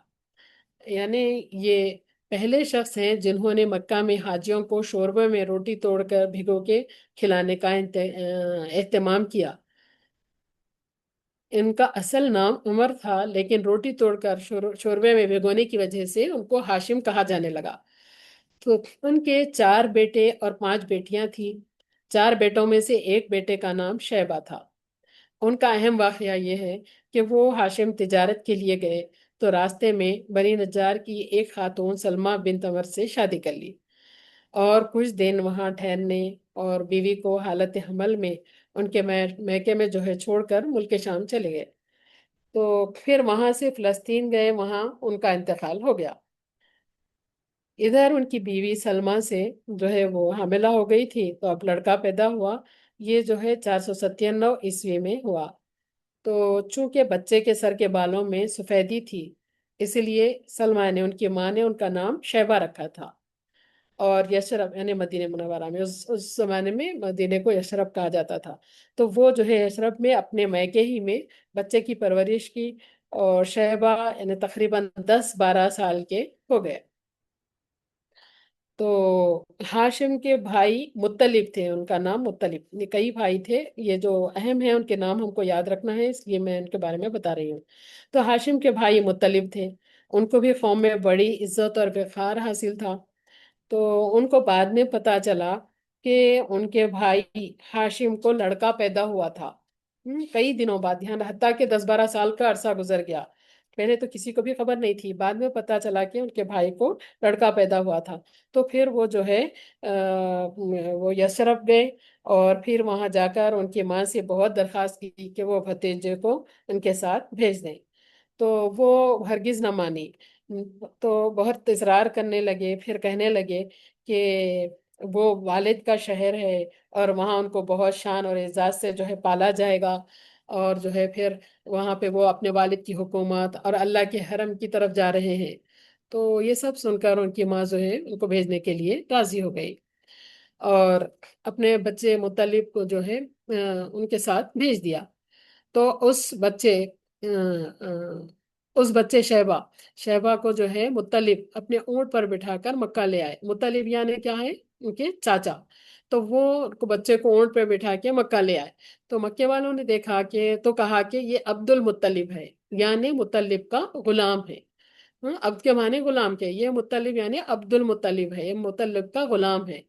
یعنی یہ پہلے شخص ہیں جنہوں نے مکہ میں حاجیوں کو شوربے میں روٹی توڑ کر بھگو کے کھلانے کا اہتمام کیا۔ ان کا اصل نام عمر تھا، لیکن روٹی توڑ کر شوربے میں بھگونے کی وجہ سے ان کو ہاشم کہا جانے لگا۔ تو ان کے 4 بیٹے اور 5 بیٹیاں تھیں۔ 4 بیٹوں میں سے ایک بیٹے کا نام شیبہ تھا۔ ان کا اہم واقعہ یہ ہے کہ وہ ہاشم تجارت کے لیے گئے تو راستے میں بنی نجار کی ایک خاتون سلمہ بنت عمر سے شادی کر لی، اور کچھ دن وہاں ٹھہرنے اور بیوی کو حالت حمل میں ان کے میکے میں جو ہے چھوڑ کر ملک شام چلے گئے۔ تو پھر وہاں سے فلسطین گئے، وہاں ان کا انتقال ہو گیا۔ ادھر ان کی بیوی سلمہ سے جو ہے وہ حاملہ ہو گئی تھی، تو اب لڑکا پیدا ہوا، یہ جو ہے 497 عیسوی میں ہوا۔ تو چونکہ بچے کے سر کے بالوں میں سفیدی تھی، اس لیے سلمہ نے، ان کی ماں نے، ان کا نام شیبہ رکھا تھا۔ اور یشرب یعنی مدینہ منورہ میں اس زمانے میں مدینہ کو یشرب کہا جاتا تھا، تو وہ جو ہے یشرب میں اپنے میکے ہی میں بچے کی پرورش کی، اور شیبہ یعنی تقریباً 10-12 سال کے ہو گئے۔ تو ہاشم کے بھائی مطلب تھے، ان کا نام مطلب، یہ کئی بھائی تھے، یہ جو اہم ہیں ان کے نام ہم کو یاد رکھنا ہے، اس لیے میں ان کے بارے میں بتا رہی ہوں۔ تو ہاشم کے بھائی مطلب تھے، ان کو بھی قوم میں بڑی عزت اور وقار حاصل تھا۔ تو ان کو بعد میں پتا چلا کہ ان کے بھائی ہاشم کو لڑکا پیدا ہوا تھا، کئی دنوں بعد، یہاں حتیٰ کہ 10-12 سال کا عرصہ گزر گیا، پہلے تو کسی کو بھی خبر نہیں تھی، بعد میں پتا چلا کہ ان کے بھائی کو لڑکا پیدا ہوا تھا۔ تو پھر وہ جو ہے وہ یثرب گئے، اور پھر وہاں جا کر ان کی ماں سے بہت درخواست کی کہ وہ بھتیجے کو ان کے ساتھ بھیج دیں، تو وہ ہرگز نہ مانی۔ تو بہت اصرار کرنے لگے، پھر کہنے لگے کہ وہ والد کا شہر ہے اور وہاں ان کو بہت شان اور اعزاز سے جو ہے پالا جائے گا، اور جو ہے پھر وہاں پہ وہ اپنے والد کی حکومت اور اللہ کے حرم کی طرف جا رہے ہیں۔ تو یہ سب سن کر ان کی ماں جو ہے ان کو بھیجنے کے لیے راضی ہو گئی، اور اپنے بچے مطلب کو جو ہے ان کے ساتھ بھیج دیا۔ تو اس بچے شیبہ کو جو ہے مطلب اپنے اونٹ پر بٹھا کر مکہ لے آئے۔ مطلب یعنی کیا ہے؟ ان کے چاچا۔ تو وہ بچے کو اونٹ پہ بٹھا کے مکہ لے آئے، تو مکے والوں نے دیکھا کہ، تو کہا کہ یہ عبد المطلب ہے، یعنی مطلب کا غلام ہے۔ عبد کے معنی غلام کے، یہ مطلب یعنی عبد المطلب ہے، یہ مطلب کا غلام ہے۔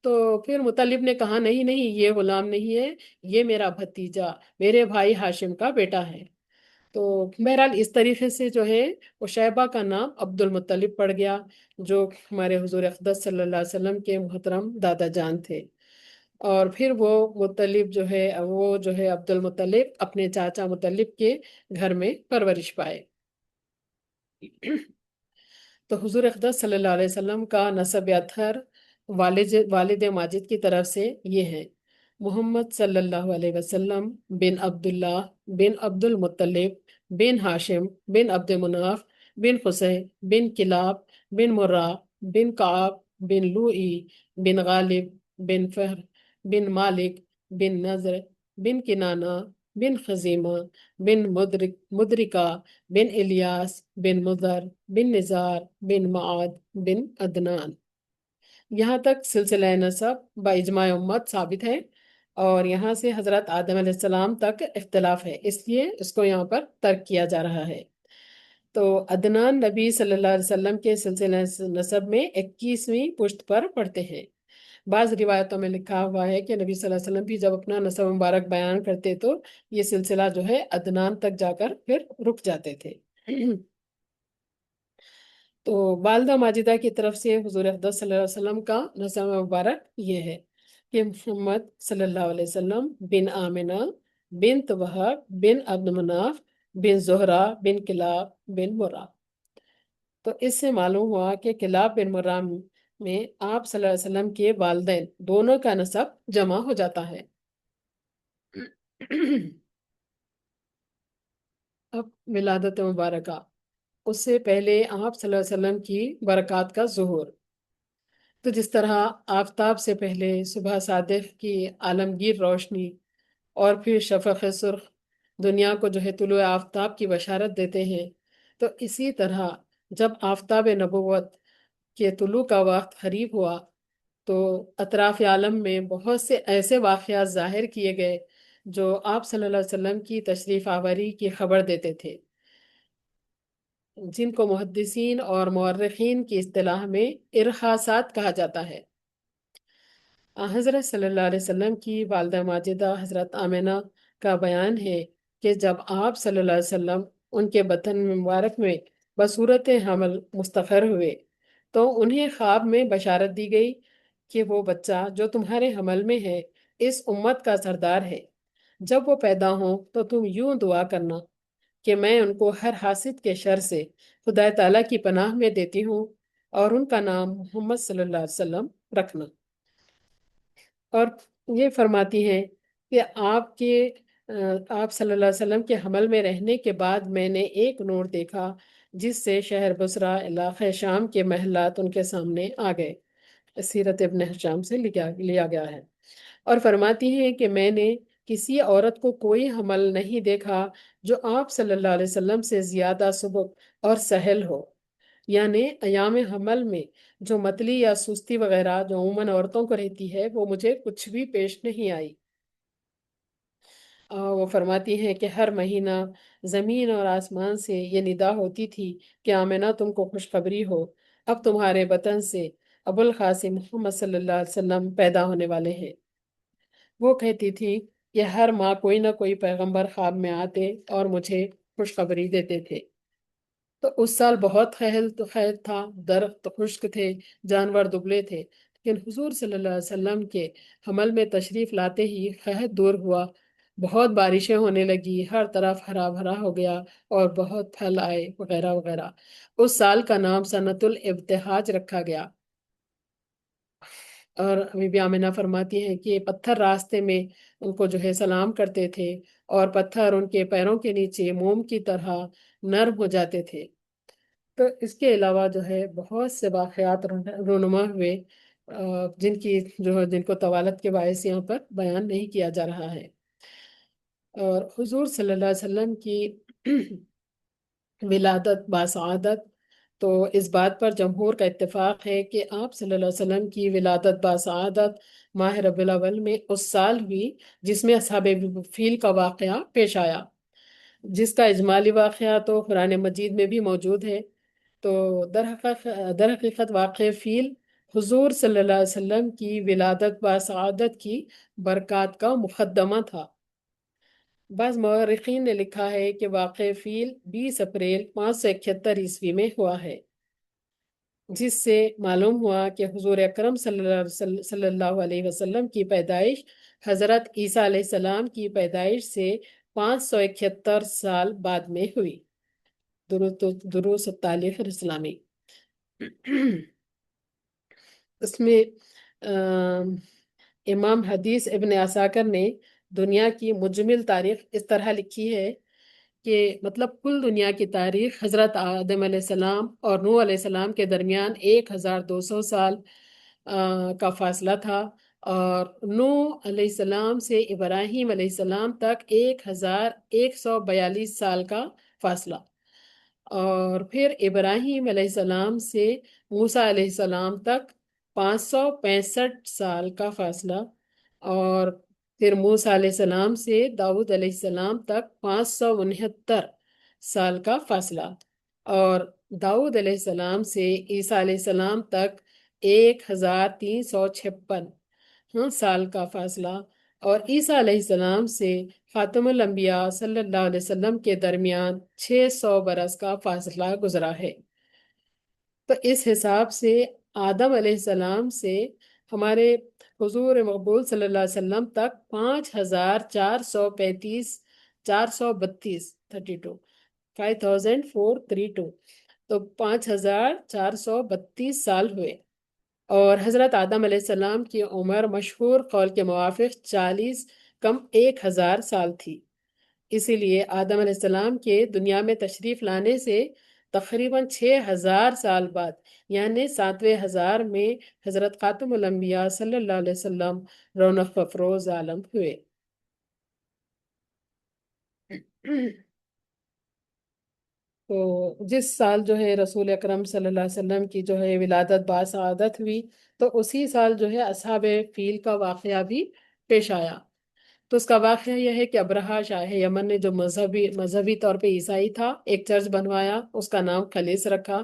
تو پھر مطلب نے کہا نہیں نہیں، یہ غلام نہیں ہے، یہ میرا بھتیجا، میرے بھائی ہاشم کا بیٹا ہے۔ تو بہرحال اس طریقے سے جو ہے وہ شیبہ کا نام عبد المطلب پڑ گیا، جو ہمارے حضور اقدس صلی اللہ علیہ وسلم کے محترم دادا جان تھے۔ اور پھر وہ مطلب جو ہے، وہ جو ہے عبد المطلب اپنے چاچا مطلب کے گھر میں پرورش پائے۔ تو حضور اقدس صلی اللہ علیہ وسلم کا نسب اطہر والد ماجد کی طرف سے یہ ہے: محمد صلی اللہ علیہ وسلم بن عبداللہ بن عبد المطلب بن ہاشم بن عبد مناف بن قصی بن کلاب بن مرہ بن کعب بن لوئی بن غالب بن فہر بن مالک بن نضر بن کنانہ بن خزیمہ بن مدرکہ بن الیاس بن مضر بن نزار بن معاد بن عدنان۔ یہاں تک سلسلہ نسب با اجماع امت ثابت ہے، اور یہاں سے حضرت آدم علیہ السلام تک اختلاف ہے، اس لیے اس کو یہاں پر ترک کیا جا رہا ہے۔ تو عدنان نبی صلی اللہ علیہ وسلم کے سلسلہ نسب میں 21ویں پشت پر پڑھتے ہیں۔ بعض روایتوں میں لکھا ہوا ہے کہ نبی صلی اللہ علیہ وسلم بھی جب اپنا نسب مبارک بیان کرتے تو یہ سلسلہ جو ہے عدنان تک جا کر پھر رک جاتے تھے۔ تو والدہ ماجدہ کی طرف سے حضور اقدس صلی اللہ علیہ وسلم کا نسب مبارک یہ ہے کہ محمد صلی اللہ علیہ وسلم بن آمنہ بنت وہب بن عبد مناف بن زہرہ بن کلاب بن مرہ۔ تو اس سے معلوم ہوا کہ کلاب بن مرہ میں آپ صلی اللہ علیہ وسلم کے والدین دونوں کا نسب جمع ہو جاتا ہے۔ اب ولادت مبارکہ، اس سے پہلے آپ صلی اللہ علیہ وسلم کی برکات کا ظہور۔ تو جس طرح آفتاب سے پہلے صبح صادق کی عالمگیر روشنی اور پھر شفق سرخ دنیا کو جو ہے طلوع آفتاب کی بشارت دیتے ہیں، تو اسی طرح جب آفتاب نبوت کے طلوع کا وقت قریب ہوا تو اطراف عالم میں بہت سے ایسے واقعات ظاہر کیے گئے جو آپ صلی اللہ علیہ وسلم کی تشریف آوری کی خبر دیتے تھے، جن کو محدثین اور مورخین کی اصطلاح میں ارحاسات کہا جاتا ہے۔ حضرت صلی اللہ علیہ وسلم کی والدہ ماجدہ حضرت آمنہ کا بیان ہے کہ جب آپ صلی اللہ علیہ وسلم ان کے بطن مبارک میں بصورت حمل مستقر ہوئے تو انہیں خواب میں بشارت دی گئی کہ وہ بچہ جو تمہارے حمل میں ہے اس امت کا سردار ہے۔ جب وہ پیدا ہوں تو تم یوں دعا کرنا کہ میں ان کو ہر حاسد کے شر سے خدا تعالیٰ کی پناہ میں دیتی ہوں، اور ان کا نام محمد صلی اللہ علیہ وسلم رکھنا۔ اور یہ فرماتی ہیں کہ آپ صلی اللہ علیہ وسلم کے حمل میں رہنے کے بعد میں نے ایک نور دیکھا جس سے شہر بصرہ علاقہ شام کے محلات ان کے سامنے آ گئے۔ سیرت ابن ہشام سے لیا گیا ہے۔ اور فرماتی ہیں کہ میں نے کسی عورت کو کوئی حمل نہیں دیکھا جو آپ صلی اللہ علیہ وسلم سے زیادہ سبک اور سہل ہو، یعنی ایام حمل میں جو متلی یا سستی وغیرہ جو عموماً عورتوں کو رہتی ہے وہ مجھے کچھ بھی پیش نہیں آئی۔ وہ فرماتی ہیں کہ ہر مہینہ زمین اور آسمان سے یہ ندا ہوتی تھی کہ آمنہ تم کو خوشخبری ہو، اب تمہارے بطن سے ابو القاسم محمد صلی اللہ علیہ وسلم پیدا ہونے والے ہیں۔ وہ کہتی تھی کہ ہر ماہ کوئی نہ کوئی پیغمبر خواب میں آتے اور مجھے خوشخبری دیتے تھے۔ تو اس سال بہت خیر تھا، درخت خشک تھے، جانور دبلے تھے، لیکن حضور صلی اللہ علیہ وسلم کے حمل میں تشریف لاتے ہی قحط دور ہوا، بہت بارشیں ہونے لگی، ہر طرف ہرا بھرا ہو گیا اور بہت پھل آئے وغیرہ وغیرہ۔ اس سال کا نام سنۃ الابتہاج رکھا گیا۔ اور بی بی آمنہ فرماتی ہیں کہ پتھر راستے میں ان کو جو ہے سلام کرتے تھے، اور پتھر ان کے پیروں کے نیچے موم کی طرح نرم ہو جاتے تھے۔ تو اس کے علاوہ جو ہے بہت سے واقعات رونما ہوئے جن کو طوالت کے باعث یہاں پر بیان نہیں کیا جا رہا ہے۔ اور حضور صلی اللہ علیہ وسلم کی ولادت باسعادت، تو اس بات پر جمہور کا اتفاق ہے کہ آپ صلی اللہ علیہ وسلم کی ولادت باسعادت ماہ ربیع الاول میں اس سال ہوئی جس میں اصحاب فیل کا واقعہ پیش آیا، جس کا اجمالی واقعہ تو قرآن مجید میں بھی موجود ہے۔ تو در حقیقت واقع فیل حضور صلی اللہ علیہ وسلم کی ولادت و سعادت کی برکات کا مقدمہ تھا۔ بعض مورخین نے لکھا ہے کہ واقع فیل 20 اپریل 571 میں ہوا ہے، جس سے معلوم ہوا کہ حضور اکرم صلی اللہ علیہ وسلم کی پیدائش حضرت عیسیٰ علیہ السلام کی پیدائش سے 571 سال بعد میں ہوئی۔ دروس التالیف الاسلامی۔ اس میں امام حدیث ابن عساکر نے دنیا کی مجمل تاریخ اس طرح لکھی ہے کہ مطلب کل دنیا کی تاریخ حضرت آدم علیہ السلام اور نوح علیہ السلام کے درمیان 1200 سال کا فاصلہ تھا، اور نوح علیہ السلام سے ابراہیم علیہ السلام تک 1142 سال کا فاصلہ، اور پھر ابراہیم علیہ السلام سے موسیٰ علیہ السلام تک 565 سال کا فاصلہ، اور پھر موسیٰ علیہ السلام سے داؤد علیہ السلام تک 569 سال کا فاصلہ، اور داؤد علیہ السلام سے عیسیٰ علیہ السلام تک 1356 سال کا فاصلہ، اور عیسیٰ علیہ السلام سے خاتم الانبیاء صلی اللہ علیہ وسلم کے درمیان 600 برس کا فاصلہ گزرا ہے۔ تو اس حساب سے آدم علیہ السلام سے ہمارے حضور مقبول صلی اللہ علیہ وسلم تک 5432 تو 5432 سال ہوئے، اور حضرت آدم علیہ السلام کی عمر مشہور قول کے موافق 40 کم 1000 سال تھی۔ اسی لیے آدم علیہ السلام کے دنیا میں تشریف لانے سے تقریباً 6000 سال بعد، یعنی 7,000 میں حضرت خاتم الانبیاء صلی اللہ علیہ وسلم رونق افروز عالم ہوئے۔ تو جس سال جو ہے رسول اکرم صلی اللہ علیہ وسلم کی جو ہے ولادت باسعادت ہوئی، تو اسی سال جو ہے اصحاب فیل کا واقعہ بھی پیش آیا۔ تو اس کا واقعہ یہ ہے کہ ابرہہ شاہ یمن نے جو مذہبی طور پہ عیسائی تھا، ایک چرچ بنوایا، اس کا نام خلیص رکھا،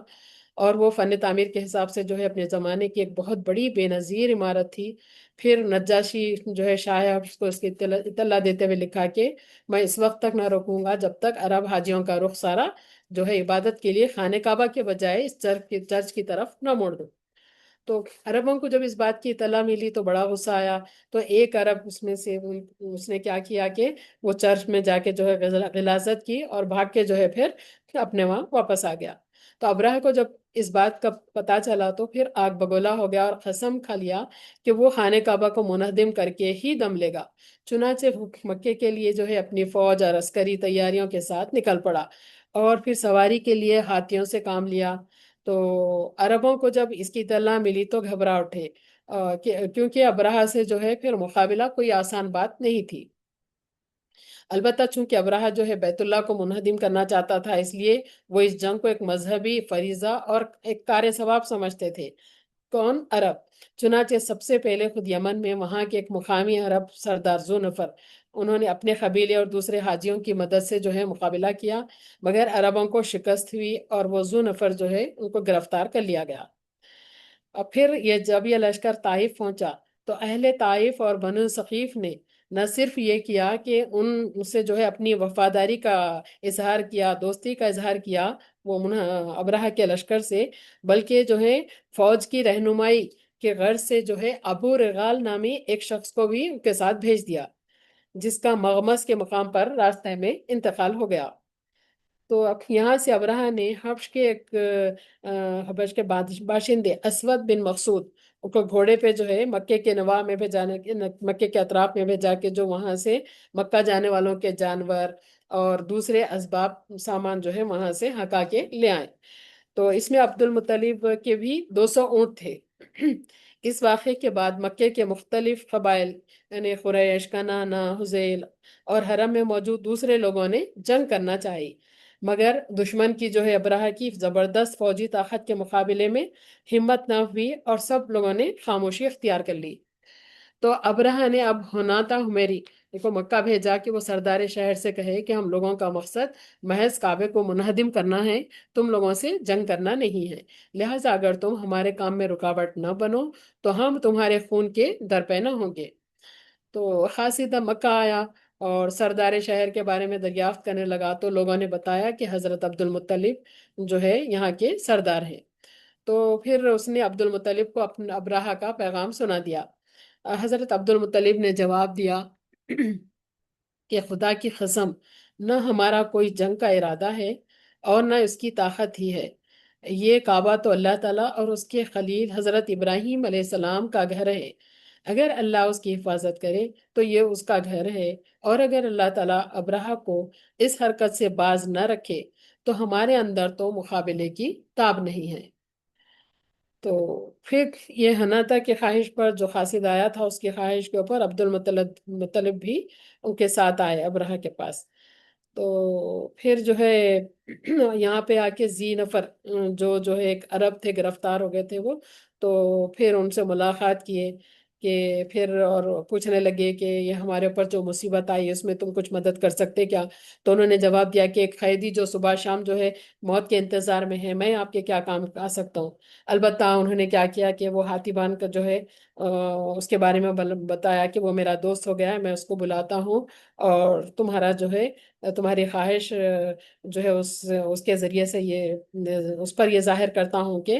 اور وہ فن تعمیر کے حساب سے جو ہے اپنے زمانے کی ایک بہت بڑی بے نظیر عمارت تھی۔ پھر نجاشی جو ہے شاہ حبش کو اس کی اطلاع دیتے ہوئے لکھا کہ میں اس وقت تک نہ رکوں گا جب تک عرب حاجیوں کا رخ سارا جو ہے عبادت کے لیے خانہ کعبہ کے بجائے اس چرچ کی طرف نہ موڑ دوں۔ تو عربوں کو جب اس بات کی اطلاع ملی تو بڑا غصہ آیا، تو ایک عرب اس میں سے اس نے کیا کیا کہ وہ چرچ میں جا کے جو ہے غلاظت کی، اور بھاگ کے جو ہے پھر اپنے وہاں واپس آ گیا۔ تو ابرہہ کو جب اس بات کا پتہ چلا تو پھر آگ بگولا ہو گیا، اور قسم کھا لیا کہ وہ خانہ کعبہ کو منہدم کر کے ہی دم لے گا۔ چنانچہ مکے کے لیے جو ہے اپنی فوج اور عسکری تیاریوں کے ساتھ نکل پڑا، اور پھر سواری کے لیے ہاتھیوں سے کام لیا۔ تو عربوں کو جب اس کی اطلاع ملی تو گھبرا اٹھے، کیونکہ ابرہہ سے جو ہے پھر مقابلہ کوئی آسان بات نہیں تھی۔ البتہ چونکہ ابرہہ جو ہے بیت اللہ کو منہدم کرنا چاہتا تھا، اس لیے وہ اس جنگ کو ایک مذہبی فریضہ اور ایک کار ثواب سمجھتے تھے۔ کون؟ عرب۔ چنانچہ سب سے پہلے خود یمن میں وہاں کے ایک مقامی عرب سردار ذو نفر، انہوں نے اپنے قبیلے اور دوسرے حاجیوں کی مدد سے جو ہے مقابلہ کیا، مگر عربوں کو شکست ہوئی، اور وہ ذو نفر جو ہے ان کو گرفتار کر لیا گیا۔ اور پھر جب یہ لشکر طائف پہنچا تو اہل طائف اور بنو ثقیف نے نہ صرف یہ کیا کہ ان سے جو ہے اپنی وفاداری کا اظہار کیا، دوستی کا اظہار کیا وہ ابرہہ کے لشکر سے، بلکہ جو ہے فوج کی رہنمائی کے غرض سے جو ہے ابو رغال نامی ایک شخص کو بھی ان کے ساتھ بھیج دیا، جس کا مغمس کے مقام پر راستے میں انتقال ہو گیا۔ تو اب یہاں سے ابرہہ نے حبش کے باشندے اسود بن مقصود کو گھوڑے پہ جو ہے مکے کے نواح میں مکے کے اطراف میں بھیجا کے جو وہاں سے مکہ جانے والوں کے جانور اور دوسرے اسباب سامان جو ہے وہاں سے ہکا کے لے آئے۔ تو اس میں عبد المطلب کے بھی 200 اونٹ تھے۔ اس واقعے کے بعد مکے کے مختلف قبائل یعنی قریش، کنانہ، حذیل اور حرم میں موجود دوسرے لوگوں نے جنگ کرنا چاہی، مگر دشمن کی جو ہے ابرہہ کی زبردست فوجی طاقت کے مقابلے میں ہمت نہ ہوئی، اور سب لوگوں نے خاموشی اختیار کر لی۔ تو ابرہہ نے اب ہناتا ہمیری کو مکہ بھیجا کہ وہ سردار شہر سے کہے کہ ہم لوگوں کا مقصد محض کعبے کو منہدم کرنا ہے، تم لوگوں سے جنگ کرنا نہیں ہے، لہٰذا اگر تم ہمارے کام میں رکاوٹ نہ بنو تو ہم تمہارے خون کے درپے نہ ہوں گے۔ تو خاصیدہ مکہ آیا اور سردار شہر کے بارے میں دریافت کرنے لگا تو لوگوں نے بتایا کہ حضرت عبد المطلب جو ہے یہاں کے سردار ہیں۔ تو پھر اس نے عبد المطلب کو اپنا ابراہہ کا پیغام سنا دیا۔ حضرت عبد المطلب نے جواب دیا کہ خدا کی قسم، نہ ہمارا کوئی جنگ کا ارادہ ہے اور نہ اس کی طاقت ہی ہے، یہ کعبہ تو اللہ تعالیٰ اور اس کے خلیل حضرت ابراہیم علیہ السلام کا گھر ہے، اگر اللہ اس کی حفاظت کرے تو یہ اس کا گھر ہے، اور اگر اللہ تعالیٰ ابراہہ کو اس حرکت سے باز نہ رکھے تو ہمارے اندر تو مقابلے کی تاب نہیں ہے۔ تو پھر یہ حناطہ کی خواہش پر جو قاصد آیا تھا اس کی خواہش کے اوپر عبد المطلب بھی ان کے ساتھ آئے ابرہہ کے پاس۔ تو پھر جو ہے یہاں پہ آ کے ذی نفر جو ہے ایک عرب تھے، گرفتار ہو گئے تھے وہ، تو پھر ان سے ملاقات کیے کہ پھر اور پوچھنے لگے کہ یہ ہمارے اوپر جو مصیبت آئی اس میں تم کچھ مدد کر سکتے کیا؟ تو انہوں نے جواب دیا کہ ایک قیدی جو صبح شام جو ہے موت کے انتظار میں ہے، میں آپ کے کیا کام آ سکتا ہوں؟ البتہ انہوں نے کیا کیا کہ وہ ہاتھی بان کا جو ہے اس کے بارے میں بتایا کہ وہ میرا دوست ہو گیا ہے، میں اس کو بلاتا ہوں اور تمہارا جو ہے تمہاری خواہش جو ہے اس کے ذریعے سے یہ اس پر یہ ظاہر کرتا ہوں کہ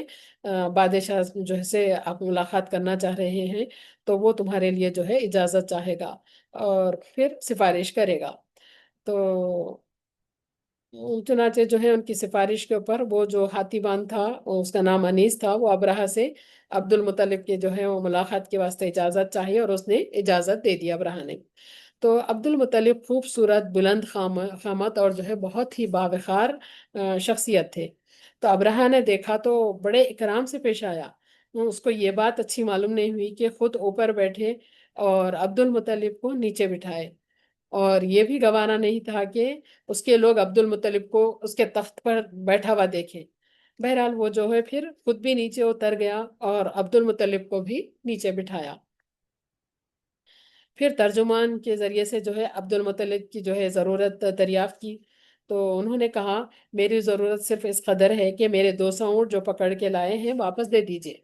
بادشاہ جو ہے سے آپ ملاقات کرنا چاہ رہے ہیں تو وہ تمہارے لیے جو ہے اجازت چاہے گا اور پھر سفارش کرے گا۔ تو چنانچہ جو ہے ان کی سفارش کے اوپر وہ جو ہاتھی بان تھا اس کا نام انیس تھا، وہ ابراہہ سے عبد المطلب کے جو ہے وہ ملاقات کے واسطے اجازت چاہیے اور اس نے اجازت دے دی ابراہہ نے۔ تو عبد المطلب خوبصورت بلند قامت اور جو ہے بہت ہی باوقار شخصیت تھے۔ تو ابراہہ نے دیکھا تو بڑے اکرام سے پیش آیا، اس کو یہ بات اچھی معلوم نہیں ہوئی کہ خود اوپر بیٹھے اور عبد المطلب کو نیچے بٹھائے، اور یہ بھی گوارا نہیں تھا کہ اس کے لوگ عبد المطلب کو اس کے تخت پر بیٹھا ہوا دیکھیں۔ بہرحال وہ جو ہے پھر خود بھی نیچے اتر گیا اور عبد المطلب کو بھی نیچے بٹھایا۔ پھر ترجمان کے ذریعے سے جو ہے عبد المطلب کی جو ہے ضرورت دریافت کی، تو انہوں نے کہا میری ضرورت صرف اس قدر ہے کہ میرے 200 اونٹ جو پکڑ کے لائے ہیں واپس دے دیجئے۔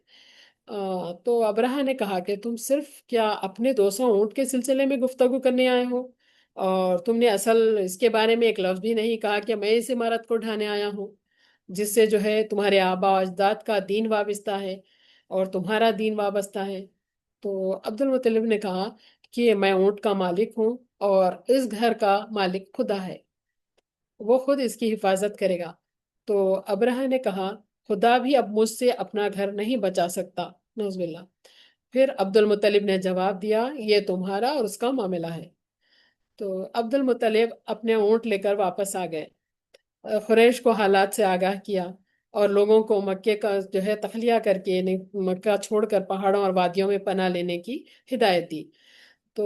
تو ابراہہ نے کہا کہ تم صرف کیا اپنے 200 اونٹ کے سلسلے میں گفتگو کرنے آئے ہو، اور تم نے اصل اس کے بارے میں ایک لفظ بھی نہیں کہا کہ میں اس عمارت کو ڈھانے آیا ہوں جس سے جو ہے تمہارے آبا و اجداد کا دین وابستہ ہے اور تمہارا دین وابستہ ہے۔ تو عبد المطلب نے کہا کہ میں اونٹ کا مالک ہوں اور اس گھر کا مالک خدا ہے، وہ خود اس کی حفاظت کرے گا۔ تو ابراہہ نے کہا خدا بھی اب مجھ سے اپنا گھر نہیں بچا سکتا، نعوذ باللہ۔ پھر عبد المطلب نے جواب دیا یہ تمہارا اور اس کا معاملہ ہے۔ تو عبد المطلب اپنے اونٹ لے کر واپس آ گئے، قریش کو حالات سے آگاہ کیا اور لوگوں کو مکے کا جو ہے تخلیہ کر کے یعنی مکہ چھوڑ کر پہاڑوں اور وادیوں میں پناہ لینے کی ہدایت دی۔ تو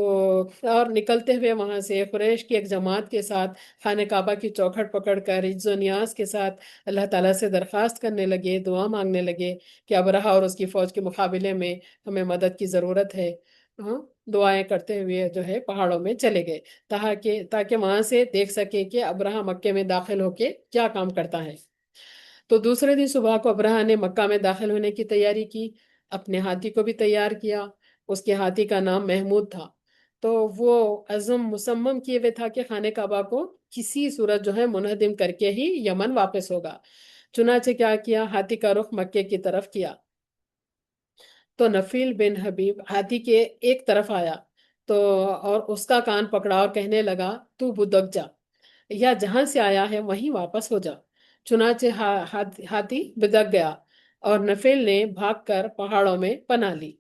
اور نکلتے ہوئے وہاں سے قریش کی ایک جماعت کے ساتھ خانہ کعبہ کی چوکھٹ پکڑ کر عز و نیاز کے ساتھ اللہ تعالیٰ سے درخواست کرنے لگے، دعا مانگنے لگے کہ ابرہہ اور اس کی فوج کے مقابلے میں ہمیں مدد کی ضرورت ہے۔ ہاں، دعائیں کرتے ہوئے جو ہے پہاڑوں میں چلے گئے تاکہ وہاں سے دیکھ سکے کہ ابرہہ مکے میں داخل ہو کے کیا کام کرتا ہے۔ تو دوسرے دن صبح کو ابراہہ نے مکہ میں داخل ہونے کی تیاری کی، اپنے ہاتھی کو بھی تیار کیا، اس کے ہاتھی کا نام محمود تھا۔ تو وہ عزم مصمم کیے ہوئے تھا کہ خانہ کعبہ کو کسی صورت جو ہے منہدم کر کے ہی یمن واپس ہوگا۔ چنانچہ کیا کیا، ہاتھی کا رخ مکے کی طرف کیا۔ تو نفیل بن حبیب ہاتھی کے ایک طرف آیا تو اور اس کا کان پکڑا اور کہنے لگا تو بدک جا، یا جہاں سے آیا ہے وہیں واپس ہو جا۔ چنانچہ ہاتھی بدک گیا اور نفیل نے بھاگ کر پہاڑوں میں پناہ لی۔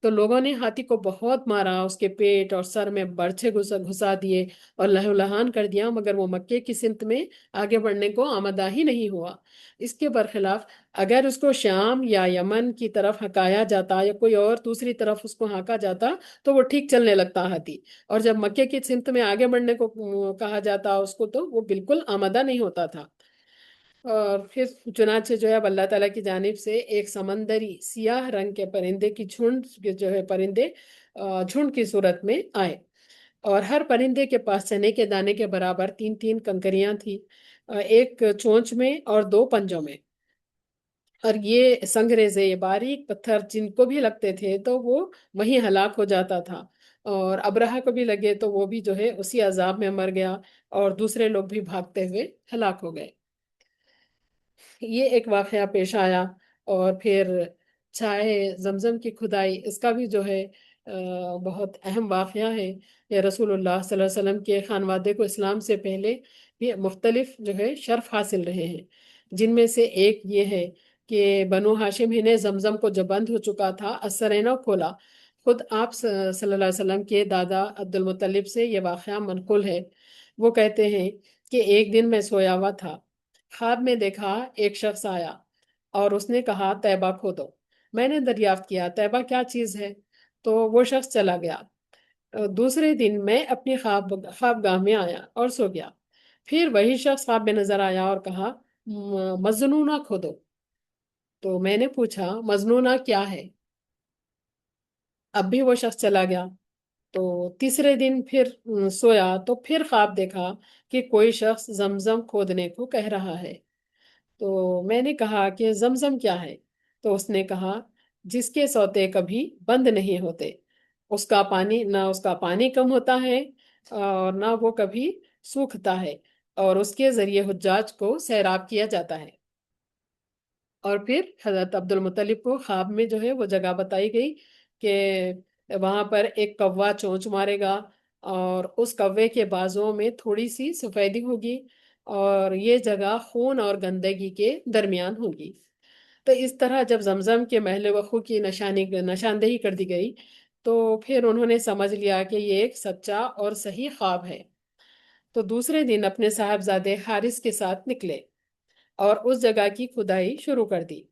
تو لوگوں نے ہاتھی کو بہت مارا، اس کے پیٹ اور سر میں برچھے گھسا دیے اور لہو لہان کر دیا، مگر وہ مکے کی سمت میں آگے بڑھنے کو آمادہ ہی نہیں ہوا۔ اس کے برخلاف اگر اس کو شام یا یمن کی طرف ہکایا جاتا یا کوئی اور دوسری طرف اس کو ہانکا جاتا تو وہ ٹھیک چلنے لگتا ہاتھی، اور جب مکے کی سمت میں آگے بڑھنے کو کہا جاتا اس کو تو وہ بالکل آمادہ نہیں ہوتا تھا۔ اور پھر چنانچہ جو ہے اب اللہ تعالیٰ کی جانب سے ایک سمندری سیاہ رنگ کے پرندے کی جھنڈ جو ہے پرندے جھنڈ کی صورت میں آئے، اور ہر پرندے کے پاس چنے کے دانے کے برابر تین تین کنکریاں تھی، ایک چونچ میں اور دو پنجوں میں۔ اور یہ سنگریزے، یہ باریک پتھر جن کو بھی لگتے تھے تو وہ وہیں ہلاک ہو جاتا تھا، اور ابرہہ کو بھی لگے تو وہ بھی جو ہے اسی عذاب میں مر گیا، اور دوسرے لوگ بھی بھاگتے ہوئے ہلاک ہو گئے۔ یہ ایک واقعہ پیش آیا۔ اور پھر چاہے زمزم کی کھدائی، اس کا بھی جو ہے بہت اہم واقعہ ہے۔ یہ رسول اللہ صلی اللہ علیہ وسلم کے خانوادے کو اسلام سے پہلے بھی مختلف جو ہے شرف حاصل رہے ہیں، جن میں سے ایک یہ ہے کہ بنو ہاشم ہی نے زمزم کو جو بند ہو چکا تھا اسرینہ کھولا۔ خود آپ صلی اللہ علیہ وسلم کے دادا عبد المطلب سے یہ واقعہ منقول ہے۔ وہ کہتے ہیں کہ ایک دن میں سویا ہوا تھا، خواب میں دیکھا ایک شخص آیا اور اس نے کہا طیبہ کھودو۔ میں نے دریافت کیا طیبہ کیا چیز ہے، تو وہ شخص چلا گیا۔ دوسرے دن میں اپنی خوابگاہ میں آیا اور سو گیا۔ پھر وہی شخص خواب میں نظر آیا اور کہا مظنونہ کھودو۔ تو میں نے پوچھا مظنونہ کیا ہے؟ اب بھی وہ شخص چلا گیا۔ تو تیسرے دن پھر سویا تو پھر خواب دیکھا کہ کوئی شخص زمزم کھودنے کو کہہ رہا ہے۔ تو میں نے کہا کہ زمزم کیا ہے؟ تو اس نے کہا جس کے سوتے کبھی بند نہیں ہوتے، اس کا پانی کم ہوتا ہے اور نہ وہ کبھی سوکھتا ہے، اور اس کے ذریعے حجاج کو سیراب کیا جاتا ہے۔ اور پھر حضرت عبد المطلب کو خواب میں جو ہے وہ جگہ بتائی گئی کہ وہاں پر ایک کوا چونچ مارے گا، اور اس کوے کے بازوں میں تھوڑی سی سفیدی ہوگی، اور یہ جگہ خون اور گندگی کے درمیان ہوگی۔ تو اس طرح جب زمزم کے محل وقوع کی نشاندہی کر دی گئی، تو پھر انہوں نے سمجھ لیا کہ یہ ایک سچا اور صحیح خواب ہے۔ تو دوسرے دن اپنے صاحبزادے حارث کے ساتھ نکلے اور اس جگہ کی کھدائی شروع کر دی۔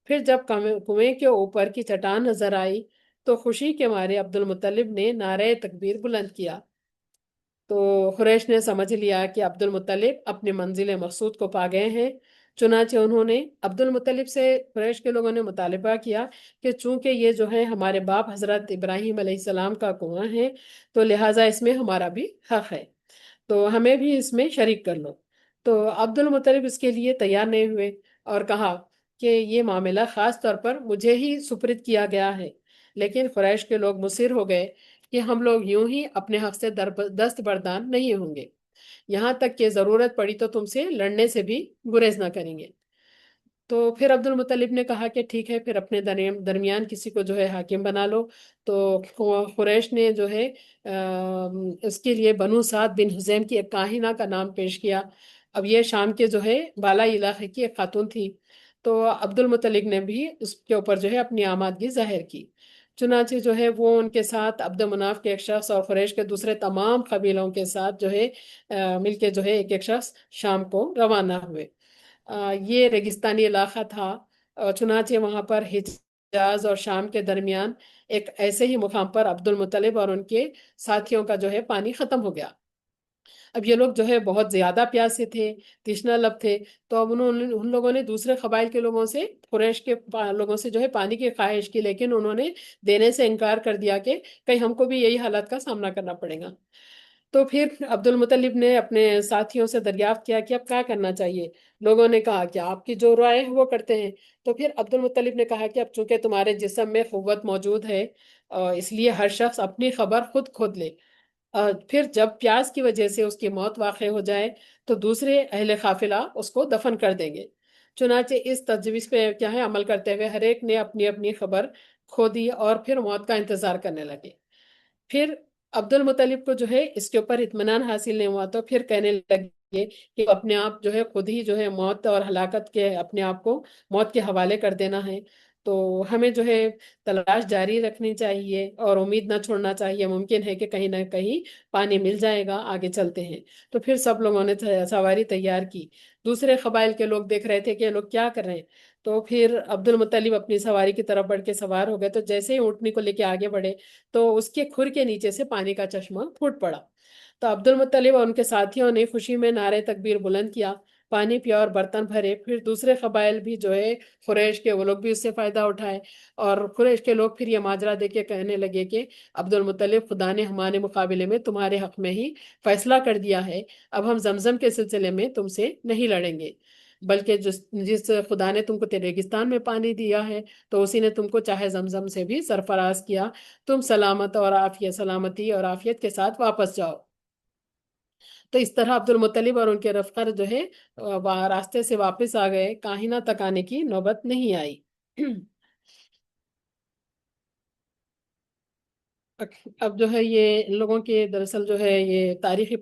پھر جب کنویں کے اوپر کی چٹان نظر آئی تو خوشی کے مارے عبد المطلب نے نعرہ تکبیر بلند کیا۔ تو قریش نے سمجھ لیا کہ عبد المطلب اپنے منزل مقصود کو پا گئے ہیں۔ چنانچہ انہوں نے عبد المطلب سے، قریش کے لوگوں نے مطالبہ کیا کہ چونکہ یہ جو ہے ہمارے باپ حضرت ابراہیم علیہ السلام کا کنواں ہے، تو لہٰذا اس میں ہمارا بھی حق ہے، تو ہمیں بھی اس میں شریک کر لو۔ تو عبد المطلب اس کے لیے تیار نہیں ہوئے اور کہا کہ یہ معاملہ خاص طور پر مجھے ہی سپرد کیا گیا ہے۔ لیکن قریش کے لوگ مصر ہو گئے کہ ہم لوگ یوں ہی اپنے حق سے دست بردار نہیں ہوں گے، یہاں تک کہ ضرورت پڑی تو تم سے لڑنے سے بھی گریز نہ کریں گے۔ تو پھر عبد المطلب نے کہا کہ ٹھیک ہے، پھر اپنے درمیان کسی کو جو ہے حاکم بنا لو۔ تو قریش نے جو ہے اس کے لیے بنو سعد بن حزیم کی ایک کاہنہ کا نام پیش کیا۔ اب یہ شام کے جو ہے بالائی علاقے کی ایک خاتون تھی، تو عبد المطلب نے بھی اس کے اوپر جو ہے اپنی آمادگی ظاہر کی۔ چنانچہ جو ہے وہ ان کے ساتھ عبد مناف کے ایک شخص اور قریش کے دوسرے تمام قبیلوں کے ساتھ جو ہے مل کے جو ہے ایک ایک شخص شام کو روانہ ہوئے۔ یہ ریگستانی علاقہ تھا، چنانچہ وہاں پر حجاز اور شام کے درمیان ایک ایسے ہی مقام پر عبد المطلب اور ان کے ساتھیوں کا جو ہے پانی ختم ہو گیا۔ اب یہ لوگ جو ہے بہت زیادہ پیاسے تھے، تشنا لب تھے، تو اب ان لوگوں نے دوسرے قبائل کے لوگوں سے، قریش کے لوگوں سے جو ہے پانی کی خواہش کی، لیکن انہوں نے دینے سے انکار کر دیا کہ کہیں ہم کو بھی یہی حالت کا سامنا کرنا پڑے گا۔ تو پھر عبد المطلب نے اپنے ساتھیوں سے دریافت کیا کہ اب کیا کرنا چاہیے۔ لوگوں نے کہا کہ آپ کی جو رائے ہے وہ کرتے ہیں۔ تو پھر عبد المطلب نے کہا کہ اب چونکہ تمہارے جسم میں قوت موجود ہے، اس لیے ہر شخص اپنی خبر خود کھود لے، پھر جب پیاس کی وجہ سے اس کی موت واقع ہو جائے تو دوسرے اہل قافلہ اس کو دفن کر دیں گے۔ چنانچہ اس تجویز پہ کیا ہے عمل کرتے ہوئے ہر ایک نے اپنی اپنی خبر کھو دی اور پھر موت کا انتظار کرنے لگے۔ پھر عبد المطلب کو جو ہے اس کے اوپر اطمینان حاصل نہیں ہوا، تو پھر کہنے لگے کہ اپنے آپ جو ہے خود ہی جو ہے موت اور ہلاکت کے اپنے آپ کو موت کے حوالے کر دینا ہے۔ تو ہمیں جو ہے تلاش جاری رکھنی چاہیے اور امید نہ چھوڑنا چاہیے، ممکن ہے کہ کہیں نہ کہیں پانی مل جائے گا، آگے چلتے ہیں۔ تو پھر سب لوگوں نے سواری تیار کی۔ دوسرے قبائل کے لوگ دیکھ رہے تھے کہ یہ لوگ کیا کر رہے ہیں، تو پھر عبد المطلب اپنی سواری کی طرف بڑھ کے سوار ہو گئے۔ تو جیسے ہی اونٹنی کو لے کے آگے بڑھے تو اس کے کھر کے نیچے سے پانی کا چشمہ پھوٹ پڑا۔ تو عبد المطلب اور ان کے ساتھیوں نے خوشی میں نعرہ تکبیر بلند کیا، پانی پیا اور برتن بھرے، پھر دوسرے قبائل بھی جو ہے قریش کے، وہ لوگ بھی اس سے فائدہ اٹھائے، اور قریش کے لوگ پھر یہ ماجرا دے کے کہنے لگے کہ عبد المطلب، خدا نے ہمارے مقابلے میں تمہارے حق میں ہی فیصلہ کر دیا ہے، اب ہم زمزم کے سلسلے میں تم سے نہیں لڑیں گے، بلکہ جس خدا نے تم کو ریگستان میں پانی دیا ہے تو اسی نے تم کو چاہے زمزم سے بھی سرفراز کیا، تم سلامت اور عافیت، سلامتی اور عافیت کے ساتھ واپس جاؤ۔ تو اس طرح عبد المطلب اور ان کے رفقر جو ہے راستے سے واپس آ گئے، کاہینہ تک آنے کی نوبت نہیں آئی۔ اب جو ہے یہ ان لوگوں کے دراصل جو ہے یہ تاریخی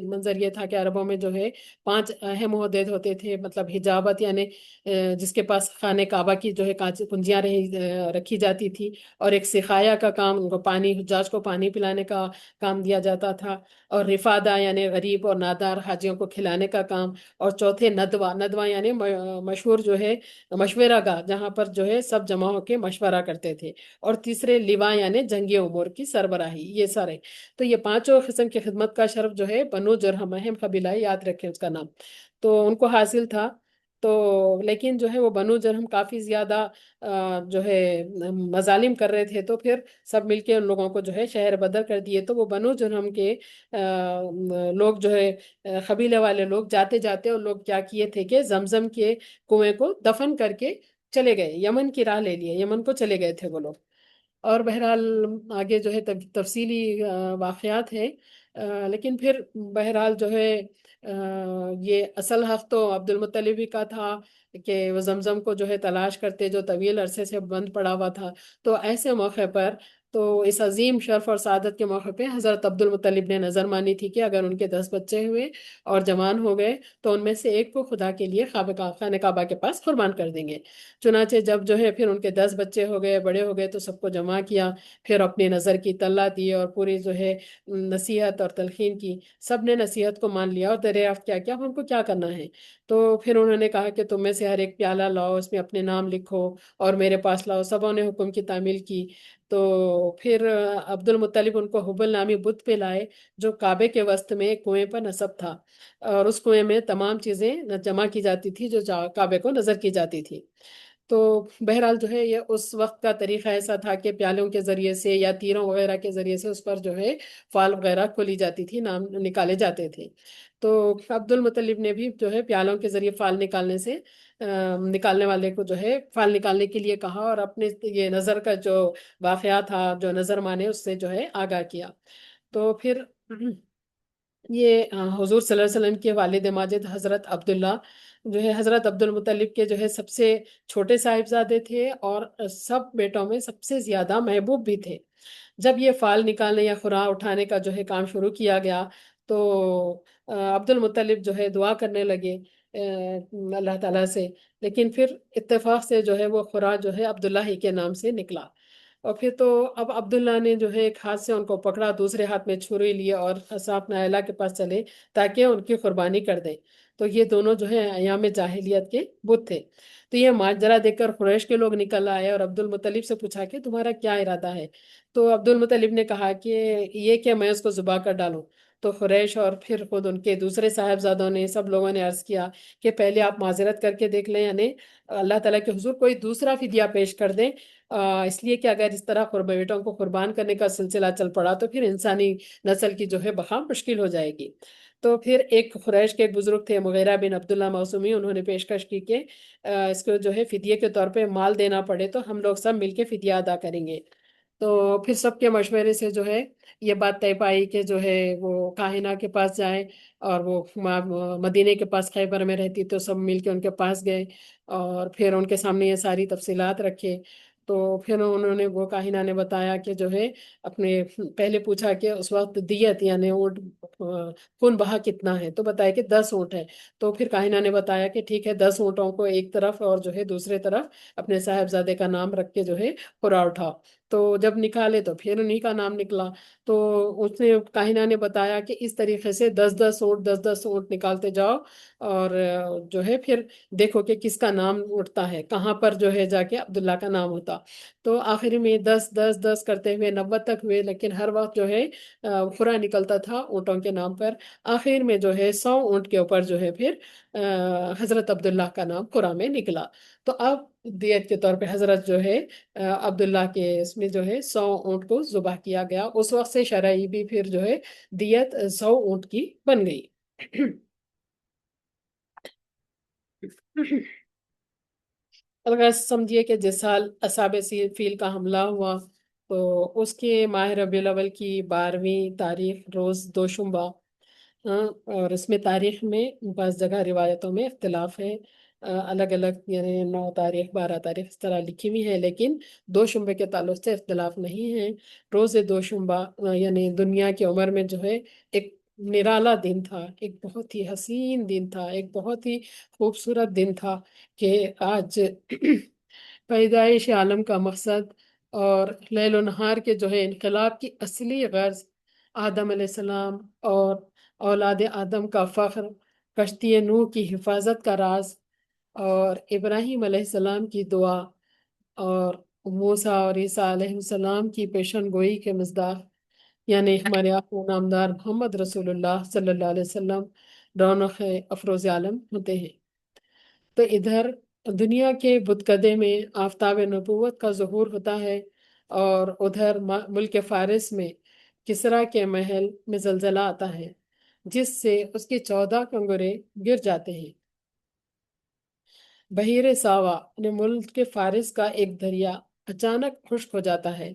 منظر یہ تھا کہ عربوں میں جو ہے 5 اہم عہدید ہوتے تھے، مطلب حجابت یعنی جس کے پاس خانہ کعبہ کی جو ہے کانچ کنجیاں رکھی جاتی تھی، اور ایک سقایا کا کام، ان کو پانی، حجاج کو پانی پلانے کا کام دیا جاتا تھا، اور رفادہ یعنی غریب اور نادار حاجیوں کو کھلانے کا کام، اور چوتھے ندوہ، ندوہ یعنی مشہور جو ہے مشورہ گاہ، جہاں پر جو ہے سب جمع ہو کے مشورہ کرتے تھے، اور تیسرے لیوا یعنی جنگی امور کی سربراہی، یہ سارے۔ تو یہ پانچوں قسم کی خدمت کا شرف جو ہے بنو جرہم، اہم قبیلہ ہے، یاد رکھیں اس کا نام، تو ان کو حاصل تھا۔ تو لیکن جو ہے وہ بنو جرہم کافی زیادہ جو ہے مظالم کر رہے تھے، تو پھر سب مل کے ان لوگوں کو جو ہے شہر بدر کر دیے، تو وہ بنو جرہم کے لوگ جو ہے قبیلے والے لوگ جاتے جاتے ان لوگ کیا کیے تھے کہ زمزم کے کنویں کو دفن کر کے چلے گئے، یمن کی راہ لے لیے، یمن کو چلے گئے تھے وہ لوگ۔ اور بہرحال آگے جو ہے تفصیلی واقعات ہیں، لیکن پھر بہرحال جو ہے یہ اصل حق تو عبد المطلب ہی کا تھا کہ وہ زمزم کو جو ہے تلاش کرتے، جو طویل عرصے سے بند پڑا ہوا تھا، تو ایسے موقع پر، تو اس عظیم شرف اور سعادت کے موقع پہ حضرت عبد المطلب نے نظر مانی تھی کہ اگر ان کے 10 بچے ہوئے اور جوان ہو گئے تو ان میں سے ایک کو خدا کے لیے خانہ کعبہ کے پاس قربان کر دیں گے۔ چنانچہ جب جو ہے پھر ان کے 10 بچے ہو گئے، بڑے ہو گئے، تو سب کو جمع کیا، پھر اپنی نظر کی طلع دی اور پوری جو ہے نصیحت اور تلقین کی، سب نے نصیحت کو مان لیا اور دریافت کیا کہ اب ہم کو کیا کرنا ہے۔ تو پھر انہوں نے کہا کہ تم میں سے ہر ایک پیالہ لاؤ، اس میں اپنے نام لکھو اور میرے پاس لاؤ۔ سبوں نے حکم کی تعمیل کی، تو پھر عبد المطلب ان کو حبل نامی بت پہ لائے، جو کعبے کے وسط میں ایک کنویں پر نصب تھا، اور اس کنویں میں تمام چیزیں جمع کی جاتی تھی جو کعبے کو نظر کی جاتی تھی۔ تو بہرحال جو ہے یہ اس وقت کا طریقہ ایسا تھا کہ پیالوں کے ذریعے سے یا تیروں وغیرہ کے ذریعے سے اس پر جو ہے فال وغیرہ کھولی جاتی تھی، نام نکالے جاتے تھے۔ تو عبد المطلب نے بھی جو ہے پیالوں کے ذریعے فال نکالنے سے نکالنے والے کو جو ہے فال نکالنے کے لیے کہا، اور اپنے یہ نظر کا جو واقعہ تھا، جو نظر مانے، اس سے جو ہے آگاہ کیا۔ تو پھر یہ حضور صلی اللہ علیہ وسلم کے والد ماجد حضرت عبداللہ جو ہے حضرت عبد المطلب کے جو ہے سب سے چھوٹے صاحبزادے تھے، اور سب بیٹوں میں سب سے زیادہ محبوب بھی تھے۔ جب یہ فال نکالنے یا خورا اٹھانے کا جو ہے کام شروع کیا گیا، تو عبد المطلب جو ہے دعا کرنے لگے اللہ تعالیٰ سے، لیکن پھر اتفاق سے جو ہے وہ خورا جو ہے عبداللہ ہی کے نام سے نکلا۔ اور پھر تو اب عبداللہ نے جو ہے ایک ہاتھ سے ان کو پکڑا، دوسرے ہاتھ میں چھری لیے اور اصحاب نائلہ کے پاس چلے تاکہ ان کی قربانی کر دیں۔ تو یہ دونوں جو ہے ایام جاہلیت کے بت تھے۔ تو یہ ماجرا دیکھ کر قریش کے لوگ نکل آئے اور عبد المطلب سے پوچھا کہ تمہارا کیا ارادہ ہے؟ تو عبد المطلب نے کہا کہ یہ کہ میں اس کو ذبح کر ڈالوں۔ تو قریش اور پھر خود ان کے دوسرے صاحبزادوں نے، سب لوگوں نے عرض کیا کہ پہلے آپ معذرت کر کے دیکھ لیں، یعنی اللہ تعالیٰ کے حضور کوئی دوسرا فدیہ پیش کر دیں، اس لیے کہ اگر اس طرح بیٹوں کو قربان کرنے کا سلسلہ چل پڑا تو پھر انسانی نسل کی جو ہے بقا مشکل ہو جائے گی۔ تو پھر ایک قریش کے ایک بزرگ تھے مغیرہ بن عبداللہ موسمی، انہوں نے پیشکش کی کہ اس کو جو ہے فدیے کے طور پہ مال دینا پڑے تو ہم لوگ سب مل کے فدیہ ادا کریں گے۔ تو پھر سب کے مشورے سے جو ہے یہ بات طے پائی کہ جو ہے وہ کاہنہ کے پاس جائیں، اور وہ مدینے کے پاس خیبر میں رہتی، تو سب مل کے ان کے پاس گئے اور پھر ان کے سامنے یہ ساری تفصیلات رکھے۔ تو پھر انہوں نے، وہ کاہنہ نے بتایا کہ جو ہے اپنے، پہلے پوچھا کہ اس وقت دیت یعنی اونٹ خون بہا کتنا ہے، تو بتایا کہ 10 اونٹ ہے۔ تو پھر کاہنہ نے بتایا کہ ٹھیک ہے، 10 اونٹوں کو ایک طرف اور جو ہے دوسرے طرف اپنے صاحبزادے کا نام رکھ کے جو ہے پورا اٹھاؤ۔ تو جب نکالے تو پھر انہیں کا نام نکلا۔ تو اس نے کاہنہ نے بتایا کہ اس طریقے سے 10 10 اونٹ 10 10 اونٹ نکالتے جاؤ، اور جو ہے پھر دیکھو کہ کس کا نام اٹھتا ہے، کہاں پر جو ہے جا کے عبداللہ کا نام ہوتا۔ تو آخر میں 10 10 10 کرتے ہوئے 90 تک ہوئے، لیکن ہر وقت جو ہے کھرا نکلتا تھا اونٹوں کے نام پر۔ آخر میں جو ہے 100 اونٹ کے اوپر جو ہے پھر حضرت عبداللہ کا نام قرآن میں نکلا۔ تو اب دیت کے طور پہ حضرت جو ہے عبداللہ کے اس میں جو ہے 100 اونٹ کو ذبح کیا گیا۔ اس وقت سے شرعی بھی پھر جو ہے دیت 100 اونٹ کی بن گئی۔ اگر سمجھیے کہ جس سال اصحاب فیل کا حملہ ہوا، تو اس کے ماہ ربیع الاول کی 12ویں تاریخ روز دوشنبہ، ہاں، اور اس میں تاریخ میں بعض جگہ روایتوں میں اختلاف ہے، الگ الگ، یعنی 9 تاریخ 12 تاریخ اس طرح لکھی ہوئی ہے، لیکن دوشنبے کے تعلق سے اختلاف نہیں ہے۔ روز دوشنبہ یعنی دنیا کی عمر میں جو ہے ایک نرالا دن تھا، ایک بہت ہی حسین دن تھا، ایک بہت ہی خوبصورت دن تھا کہ آج پیدائش عالم کا مقصد اور لیل و نہار کے جو ہے انقلاب کی اصلی غرض، آدم علیہ السلام اور اولاد آدم کا فخر، کشتی نوح کی حفاظت کا راز، اور ابراہیم علیہ السلام کی دعا، اور موسیٰ اور عیسیٰ علیہ السلام کی پیشن گوئی کے مصداق، یعنی ہمارے آقا و نامدار محمد رسول اللہ صلی اللہ علیہ وسلم رونق افروز عالم ہوتے ہیں۔ تو ادھر دنیا کے بتکدے میں آفتاب نبوت کا ظہور ہوتا ہے، اور ادھر ملک فارس میں کسرا کے محل میں زلزلہ آتا ہے، جس سے اس کی 14 کنگرے گر جاتے ہیں۔ بحیر ساوا نے ملک کے فارس کا ایک دریا اچانک خشک ہو جاتا ہے،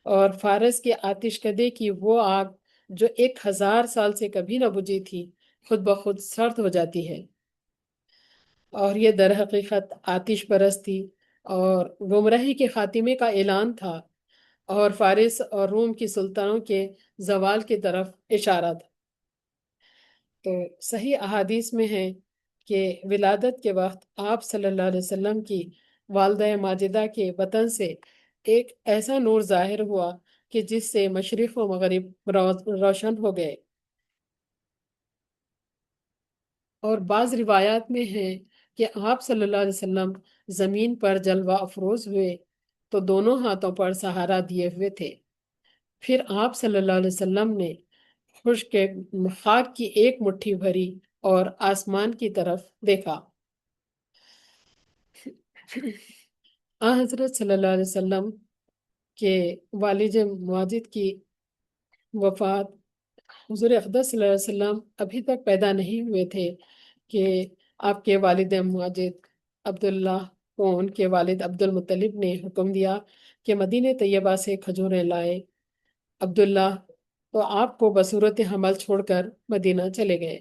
اور فارس کے آتش کدے کی وہ آگ جو 1000 سال سے کبھی نہ بجھی تھی، خود بخود سرد ہو جاتی ہے، اور یہ در حقیقت آتش پرستی اور گمراہی کے خاتمے کا اعلان تھا، اور فارس اور روم کی سلطنوں کے زوال کی طرف اشارہ تھا۔ تو صحیح احادیث میں ہے کہ ولادت کے وقت آپ صلی اللہ علیہ وسلم کی والدہ ماجدہ کے بطن سے ایک ایسا نور ظاہر ہوا کہ جس سے مشرق و مغرب روشن ہو گئے، اور بعض روایات میں ہے کہ آپ صلی اللہ علیہ وسلم زمین پر جلوہ افروز ہوئے تو دونوں ہاتھوں پر سہارا دیے ہوئے تھے۔ پھر آپ صلی اللہ علیہ وسلم نے خشک خاک کی ایک مٹھی بھری اور آسمان کی طرف دیکھا۔ حضرت صلی اللہ علیہ وسلم کے والد ماجد کی وفات، حضور اقدس صلی اللہ علیہ وسلم ابھی تک پیدا نہیں ہوئے تھے کہ آپ کے والد ماجد عبداللہ کو ان کے والد عبد المطلب نے حکم دیا کہ مدینہ طیبہ سے کھجوریں لائے۔ عبداللہ تو آپ کو بصورت حمل چھوڑ کر مدینہ چلے گئے۔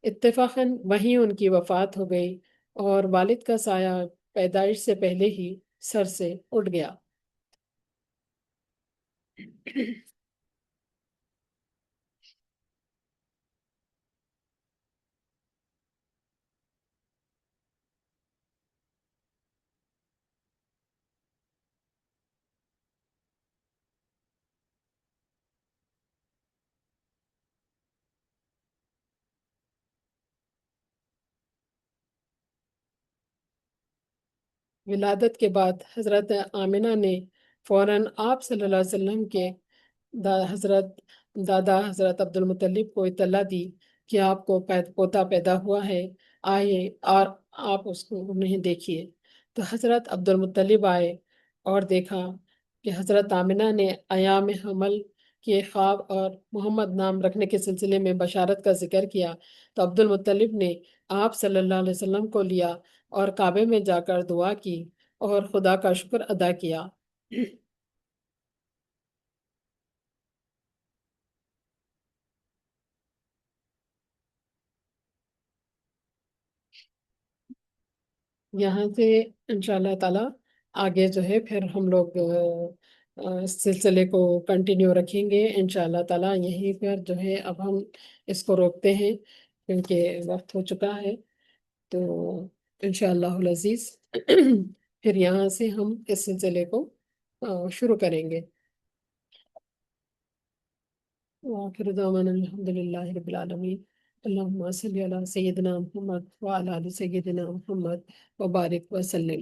اتفاقاً وہیں ان کی وفات ہو گئی، اور والد کا سایہ پیدائش سے پہلے ہی سر سے اٹھ گیا۔ ولادت کے بعد حضرت آمنہ نے فوراً آپ صلی اللہ علیہ وسلم کے دادا حضرت عبد المطلب کو اطلاع دی کہ آپ کو پوتا پیدا ہوا ہے، آئے اور آپ اس کو انہیں دیکھیے۔ تو حضرت عبد المطلب آئے اور دیکھا کہ حضرت آمنہ نے ایام حمل کے خواب اور محمد نام رکھنے کے سلسلے میں بشارت کا ذکر کیا، تو عبد المطلب نے آپ صلی اللہ علیہ وسلم کو لیا اور کعبے میں جا کر دعا کی اور خدا کا شکر ادا کیا۔ یہاں سے انشاءاللہ تعالی آگے جو ہے پھر ہم لوگ اس سلسلے کو کنٹینیو رکھیں گے انشاءاللہ تعالی۔ یہیں پر جو ہے اب ہم اس کو روکتے ہیں کیونکہ وقت ہو چکا ہے، تو انشاءاللہ العزیز پھر یہاں سے ہم اس سلسلے کو شروع کریں گے. وآخر دعوانا الحمد للہ رب العالمین. اللہم صلی علی سیدنا محمد وعلی آل سیدنا محمد وبارک وسلم.